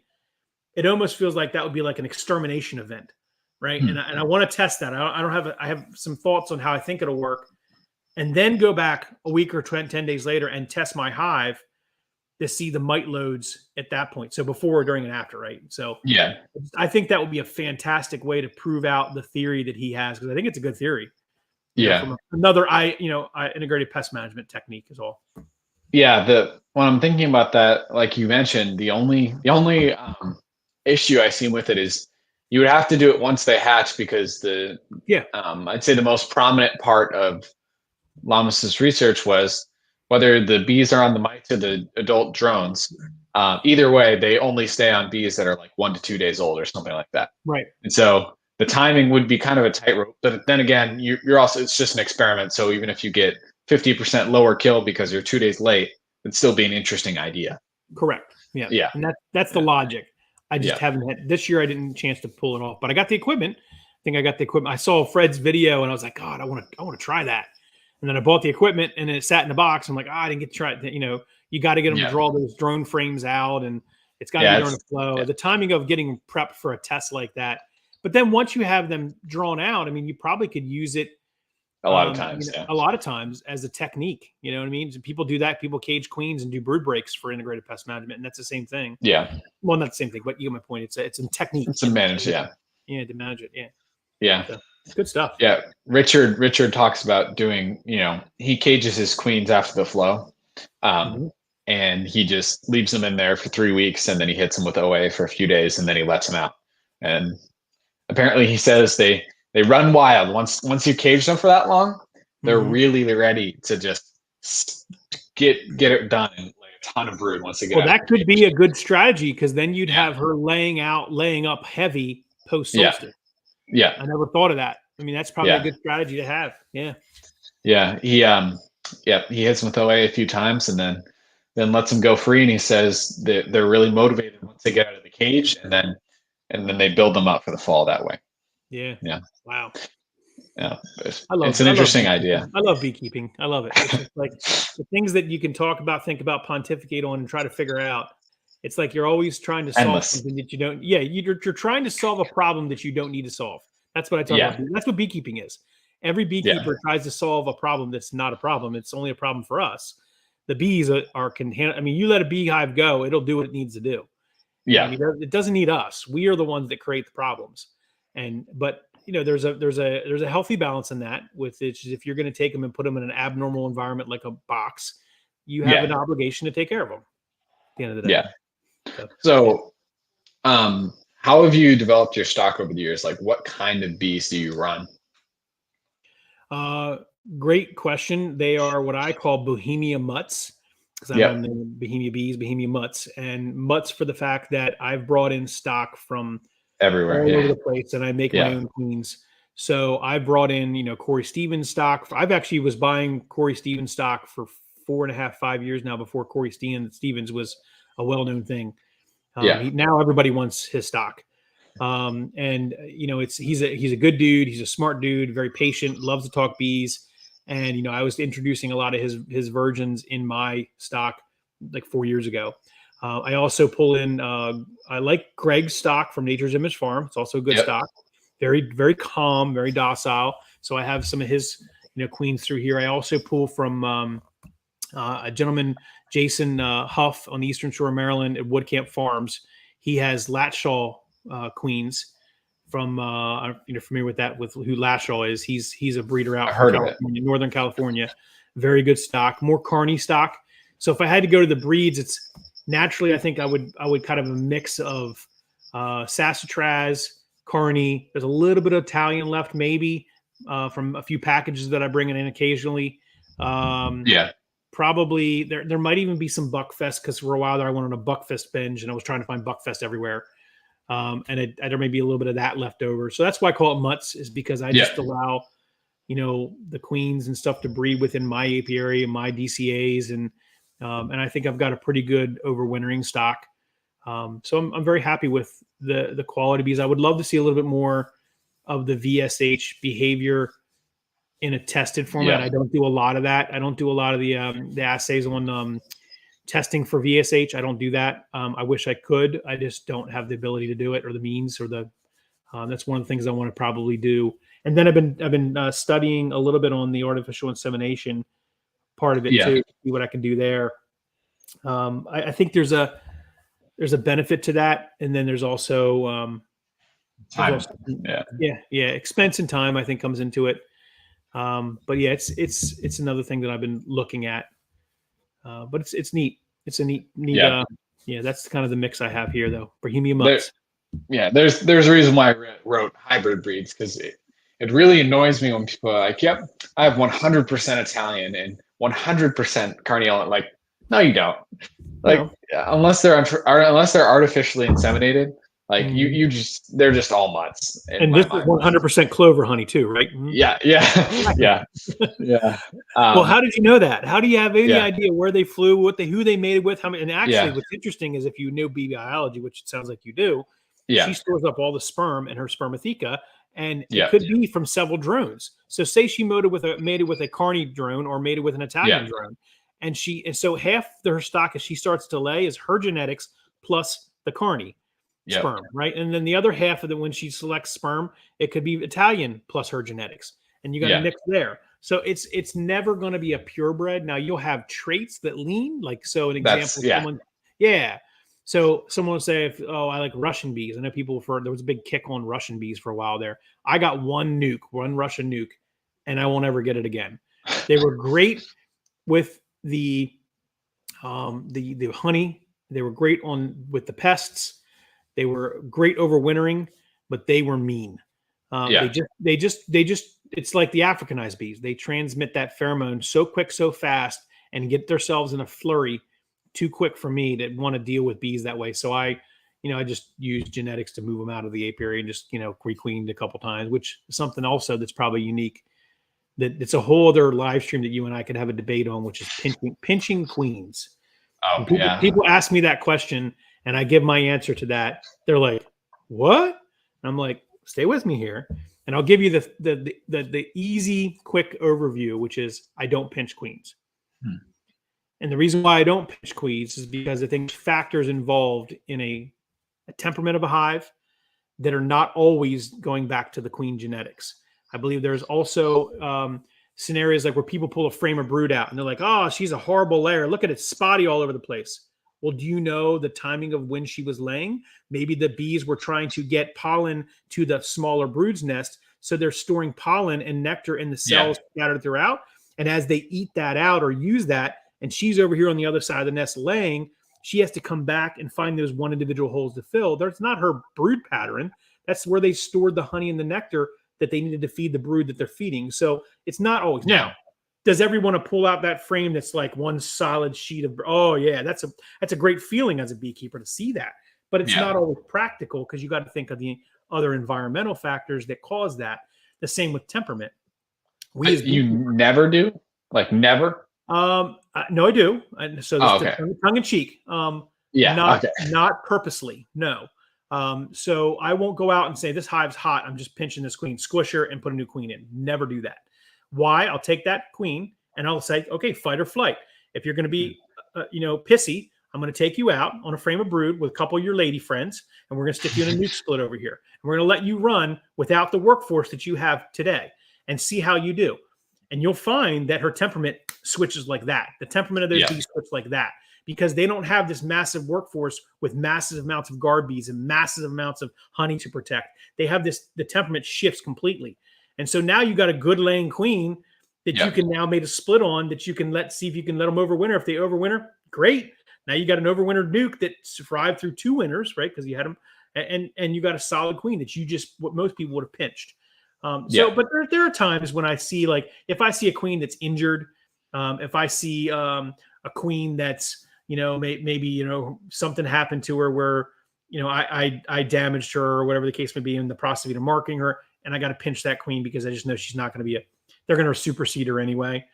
it almost feels like that would be like an extermination event, right? Hmm. And I want to test that. I don't have I have some thoughts on how I think it'll work, and then go back a week or 10 days later and test my hive to see the mite loads at that point. So before, during, and after, right? So Yeah. I think that would be a fantastic way to prove out the theory that he has, because I think it's a good theory. Yeah. From another integrated pest management technique is all. Yeah. When I'm thinking about that, like you mentioned, the only issue I see with it is you would have to do it once they hatch, because Yeah. I'd say the most prominent part of Lamas's research was whether the bees are on the mites or the adult drones. Either way, they only stay on bees that are like 1 to 2 days old or something like that. Right. And so the timing would be kind of a tightrope. But then again, you're also, it's just an experiment. So even if you get 50% lower kill because you're 2 days late, it'd still be an interesting idea. Correct. Yeah. Yeah. And that's the Yeah. logic. I just Yeah. haven't had this year. I didn't chance to pull it off, but I got the equipment. I think I got the equipment. I saw Fred's video and I was like, God, I want to try that. And then I bought the equipment and it sat in the box. I'm like, I didn't get to try it. You got to get them to Yeah. draw those drone frames out, and it's got to Yeah, be during the flow. yeah. The timing of getting prepped for a test like that. But then once you have them drawn out, I mean, you probably could use it A lot of times. Yeah. a lot of times as a technique. You know what I mean? People do that. People cage queens and do brood breaks for integrated pest management, and that's the same thing. Yeah. Well, not the same thing, but you get my point. It's a technique. It's a manage. Yeah. Yeah, to manage it. Yeah. Yeah. So, good stuff. Yeah. Richard talks about doing, he cages his queens after the flow. And he just leaves them in there for 3 weeks, and then he hits them with OA for a few days, and then he lets them out. And apparently he says they run wild. Once you cage them for that long, they're really ready to just get it done and lay a ton of brood once they get out. Well, that could be a good strategy, because then you'd have her laying up heavy post solstice. Yeah. I never thought of that. I mean, that's probably a good strategy to have. Yeah. Yeah. He hits them with OA a few times, and then lets them go free. And he says that they're really motivated once they get out of the cage, and then they build them up for the fall that way. Yeah. Yeah. Wow. Yeah. It's an interesting idea. I love beekeeping. I love it. It's just like the things that you can talk about, think about, pontificate on, and try to figure out. It's like you're always trying to solve Endless. something that you don't. Yeah, you're trying to solve a problem that you don't need to solve. That's what I talk about. That's what beekeeping is. Every beekeeper tries to solve a problem that's not a problem. It's only a problem for us. The bees can handle. I mean, you let a beehive go, it'll do what it needs to do. Yeah. It doesn't need us. We are the ones that create the problems. But there's a healthy balance in that. With it, if you're going to take them and put them in an abnormal environment like a box, you have an obligation to take care of them. At the end of the day. Yeah. So, how have you developed your stock over the years? Like, what kind of bees do you run? Uh, Great question. They are what I call Bohemia mutts because I'm on Yep. the Bohemia Bees, Bohemia mutts, and mutts for the fact that I've brought in stock from Everywhere. all over Yeah. the place, and I make my Yeah. own queens. So I brought in, Corey Stevens stock. I've actually was buying Corey Stevens stock for 4.5, 5 years now before Corey Stevens was a well-known thing. Yeah. Now everybody wants his stock. And he's a good dude. He's a smart dude, very patient, loves to talk bees. And I was introducing a lot of his virgins in my stock like 4 years ago. I also pull in. I like Greg's stock from Nature's Image Farm. It's also a good Yep. stock. Very very calm, very docile. So I have some of his queens through here. I also pull from a gentleman, Jason Huff, on the Eastern Shore of Maryland at Woodcamp Farms. He has Latshaw queens from you're familiar with that, with who Latshaw is. He's a breeder I out from heard of it. California, Northern California. Very good stock, more Carney stock. So if I had to go to the breeds, it's naturally I think I would kind of a mix of Sassafras, Carney. There's a little bit of Italian left, maybe from a few packages that I bring in occasionally. Yeah. Probably there might even be some Buckfest because for a while there I went on a Buckfest binge and I was trying to find Buckfest everywhere. And there may be a little bit of that left over. So that's why I call it mutts, is because I just allow, the queens and stuff to breed within my apiary and my DCAs. And I think I've got a pretty good overwintering stock. So I'm very happy with the quality bees. I would love to see a little bit more of the VSH behavior in a tested format. Yeah. I don't do a lot of that. I don't do a lot of the assays on testing for VSH. I don't do that. I wish I could. I just don't have the ability to do it or the means or the. That's one of the things I want to probably do. And then I've been studying a little bit on the artificial insemination part of it Yeah. too. See what I can do there. I think there's a benefit to that, and then there's also Time. expense and time I think comes into it. But yeah, it's another thing that I've been looking at. But it's neat. It's a neat. That's kind of the mix I have here, though. Bohemia mutts. There's a reason why I wrote hybrid breeds, because it really annoys me when people are like, "Yep, I have 100% Italian and 100% Carniolan." Like, no, you don't. Like, No. unless they're artificially inseminated, like they're just all mutts. And this is 100% clover honey too, right? Yeah. Well, how did you know that? How do you have any idea where they flew, who they mated with? How many? And actually, what's interesting is if you know bee biology, which it sounds like you do, she stores up all the sperm in her spermatheca, and it could be from several drones. So, say she mated with a Carney drone or mated with an Italian drone, and so half her stock as she starts to lay is her genetics plus the Carney sperm, right? And then the other half of it, when she selects sperm, it could be Italian plus her genetics, and you got to mix there. So it's never going to be a purebred. Now you'll have traits that lean, like, so an example, so someone will say, I like Russian bees. I know there was a big kick on Russian bees for a while there. I got one Russian nuke, and I won't ever get it again. They were great with the honey. They were great with the pests. They were great overwintering, but they were mean. They just it's like the Africanized bees. They transmit that pheromone so quick, so fast, and get themselves in a flurry too quick for me to want to deal with bees that way. So I just use genetics to move them out of the apiary and just, requeened a couple times, which is something also that's probably unique. That it's a whole other live stream that you and I could have a debate on, which is pinching queens. Oh, people ask me that question, and I give my answer to that. They're like, "What?" And I'm like, "Stay with me here, and I'll give you the easy, quick overview, which is I don't pinch queens. And the reason why I don't pinch queens is because I think factors involved in a temperament of a hive that are not always going back to the queen genetics. I believe there's also scenarios like where people pull a frame of brood out and they're like, "Oh, she's a horrible layer. Look at it, spotty all over the place." Well, do you know the timing of when she was laying? Maybe the bees were trying to get pollen to the smaller brood's nest, so they're storing pollen and nectar in the cells scattered throughout. And as they eat that out or use that, and she's over here on the other side of the nest laying, she has to come back and find those one individual holes to fill. That's not her brood pattern. That's where they stored the honey and the nectar that they needed to feed the brood that they're feeding. So it's not always. Yeah. Now, does everyone want to pull out that frame that's like one solid sheet of, oh yeah, that's a great feeling as a beekeeper to see that, but it's not always practical because you got to think of the other environmental factors that cause that. The same with temperament. You never do? Like never? No, I do. And so this okay. tongue in cheek. Not purposely. No. So I won't go out and say this hive's hot, I'm just pinching this queen, squish her and put a new queen in. Never do that. Why? I'll take that queen and I'll say, okay, fight or flight. If you're going to be, pissy, I'm going to take you out on a frame of brood with a couple of your lady friends, and we're going to stick you in a nuke split over here. And we're going to let you run without the workforce that you have today and see how you do. And you'll find that her temperament switches like that. The temperament of those bees switch like that because they don't have this massive workforce with massive amounts of guard bees and massive amounts of honey to protect. They have the temperament shifts completely. And so now you got a good laying queen that you can now make a split on that you can see if you can let them overwinter. If they overwinter, great. Now you got an overwintered nuke that survived through 2 winters, right? Because you had them, and you got a solid queen that you just, what most people would have pinched. But there are times when I see, like, if I see a queen that's injured, if I see a queen that's, maybe, something happened to her where, I damaged her or whatever the case may be in the process of either marking her, and I got to pinch that queen because I just know she's not going to be they're going to supersede her anyway.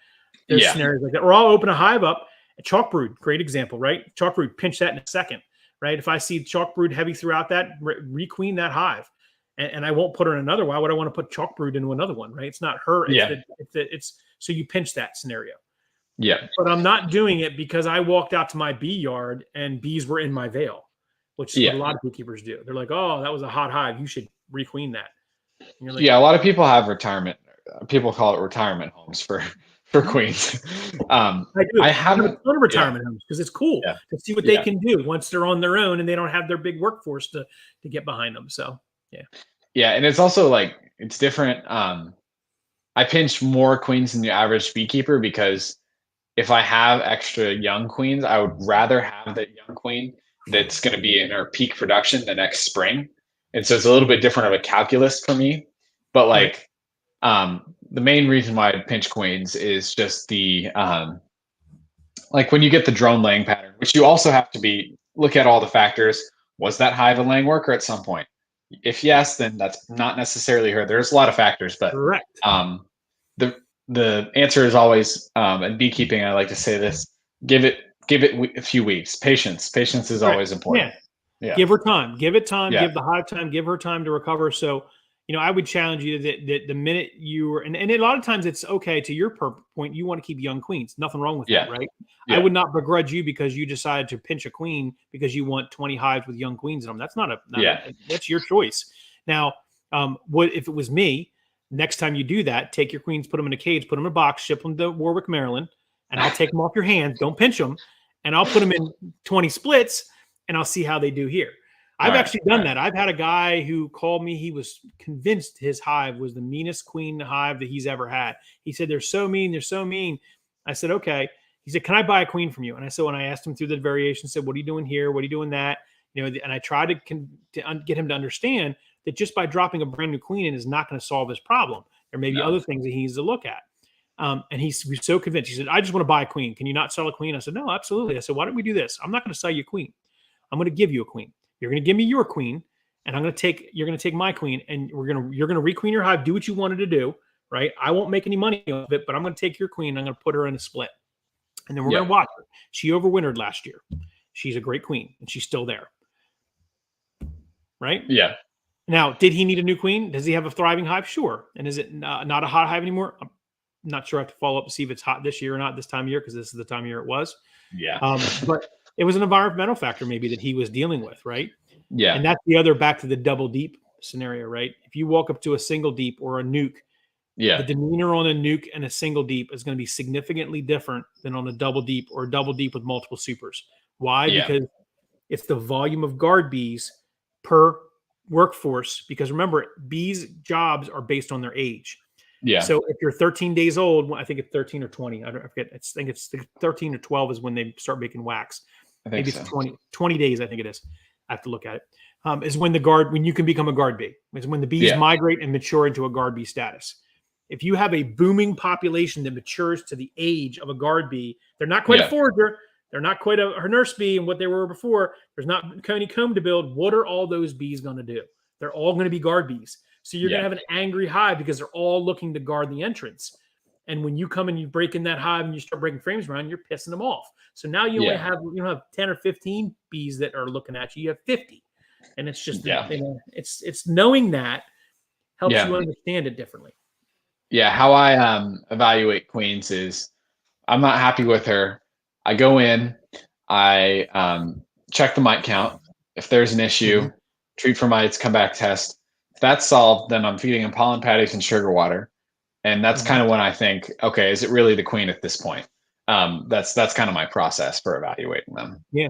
There's scenarios like that. Or I'll open a hive up, a chalk brood, great example, right? Chalk brood, pinch that in a second, right? If I see chalk brood heavy throughout that, requeen that hive. And I won't put her in another. Why would I want to put chalk brood into another one, right? It's not her. It's so you pinch that scenario. Yeah. But I'm not doing it because I walked out to my bee yard and bees were in my veil, which is what a lot of beekeepers do. They're like, oh, that was a hot hive. You should requeen that. Like, a lot of people have retirement. People call it retirement homes for queens. I have a ton of retirement homes because it's cool to see what they can do once they're on their own and they don't have their big workforce to get behind them. So and it's also like it's different. I pinch more queens than the average beekeeper because if I have extra young queens, I would rather have that young queen that's going to be in her peak production the next spring. And so it's a little bit different of a calculus for me. But like the main reason why I pinch queens is just the like when you get the drone laying pattern, which you also have to look at all the factors. Was that hive a laying worker at some point? If yes, then that's not necessarily her. There's a lot of factors, but the answer is always in beekeeping. I like to say this: give it a few weeks. Patience is always important. Yeah. Give her time. Give it time. Give the hive time. Give her time to recover. So, I would challenge you that the minute you were, and a lot of times it's okay to your point, you want to keep young queens. Nothing wrong with that, right? Yeah. I would not begrudge you because you decided to pinch a queen because you want 20 hives with young queens in them. That's that's your choice. Now, what if it was me? Next time you do that, take your queens, put them in a cage, put them in a box, ship them to Warwick, Maryland, and I'll take them off your hands. Don't pinch them, and I'll put them in 20 splits, and I'll see how they do here. I've actually done that. I've had a guy who called me. He was convinced his hive was the meanest queen hive that he's ever had. He said, they're so mean. They're so mean. I said, okay. He said, can I buy a queen from you? And I said, when I asked him through the variation, said, what are you doing here? What are you doing that? And I tried to get him to understand that just by dropping a brand new queen in is not going to solve his problem. There may be other things that he needs to look at. And he was so convinced. He said, I just want to buy a queen. Can you not sell a queen? I said, no, absolutely. I said, why don't we do this? I'm not going to sell you a queen. I'm going to give you a queen. You're going to give me your queen, and you're going to take my queen, and you're going to requeen your hive, do what you wanted to do, right? I won't make any money off it, but I'm going to take your queen, I'm going to put her in a split. And then we're going to watch her. She overwintered last year. She's a great queen, and she's still there. Right? Yeah. Now, did he need a new queen? Does he have a thriving hive? Sure. And is it not a hot hive anymore? I'm not sure. I have to follow up to see if it's hot this year or not this time of year, because this is the time of year it was. Yeah. But it was an environmental factor maybe that he was dealing with, right? Yeah. And that's the other back to the double deep scenario, right? If you walk up to a single deep or a nuke, the demeanor on a nuke and a single deep is going to be significantly different than on a double deep or a double deep with multiple supers. Why? Because it's the volume of guard bees per workforce. Because remember, bees' jobs are based on their age. Yeah. So if you're 13 days old, I think it's 13 or 20. I forget. I think it's 13 or 12 is when they start making wax. Maybe it's 20 days. I think it is. I have to look at it. is when you can become a guard bee. Is when the bees Yeah. migrate and mature into a guard bee status. If you have a booming population that matures to the age of a guard bee, they're not quite a Yeah. forager. They're not quite a nurse bee and what they were before. There's not any comb to build. What are all those bees going to do? They're all going to be guard bees. So you're going to have an angry hive because they're all looking to guard the entrance. And when you come and you break in that hive and you start breaking frames around, you're pissing them off. So now you only have, you don't have 10 or 15 bees that are looking at you. You have 50. And it's just, it's knowing that helps you understand it differently. Yeah. How I evaluate queens is I'm not happy with her. I go in, I check the mite count. If there's an issue, treat for mites, come back, test. If that's solved, then I'm feeding them pollen patties and sugar water. And that's kind of when I think, okay, is it really the queen at this point? That's kind of my process for evaluating them. Yeah.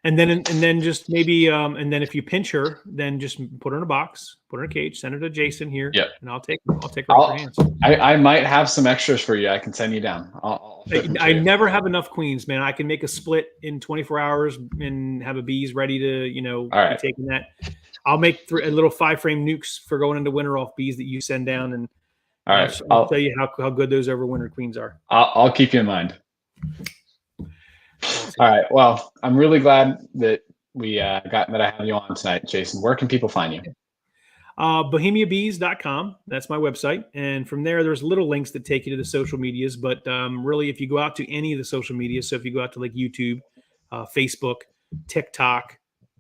And then just maybe and then if you pinch her, then just put her in a box, put her in a cage, send her to Jason here, and I'll take her off your hands. I might have some extras for you. I can send you down. I never have enough queens, man. I can make a split in 24 hours and have a bees ready to, be taking that. I'll make a little 5-frame nukes for going into winter off bees that you send down, and I'll tell you how good those overwintered queens are. I'll keep you in mind. All right. Well, I'm really glad that I have you on tonight, Jason. Where can people find you? BohemiaBees.com. That's my website. And from there's little links that take you to the social medias. But really, if you go out to any of the social medias, so if you go out to like YouTube, Facebook, TikTok,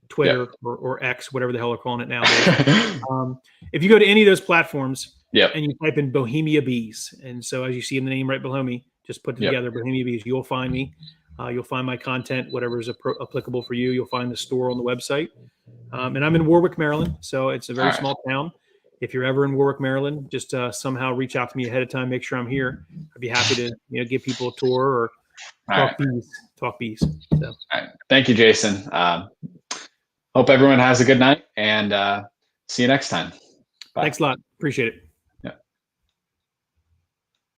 Twitter, or X, whatever the hell they're calling it nowadays. If you go to any of those platforms and you type in Bohemia Bees, and so as you see in the name right below me, just put together Bohemia Bees, you'll find me. You'll find my content, whatever is applicable for you. You'll find the store on the website. And I'm in Warwick, Maryland, so it's a very small town. If you're ever in Warwick, Maryland, just somehow reach out to me ahead of time. Make sure I'm here. I'd be happy to give people a tour or talk bees. So. All right. Thank you, Jason. Hope everyone has a good night, and see you next time. Bye. Thanks a lot. Appreciate it.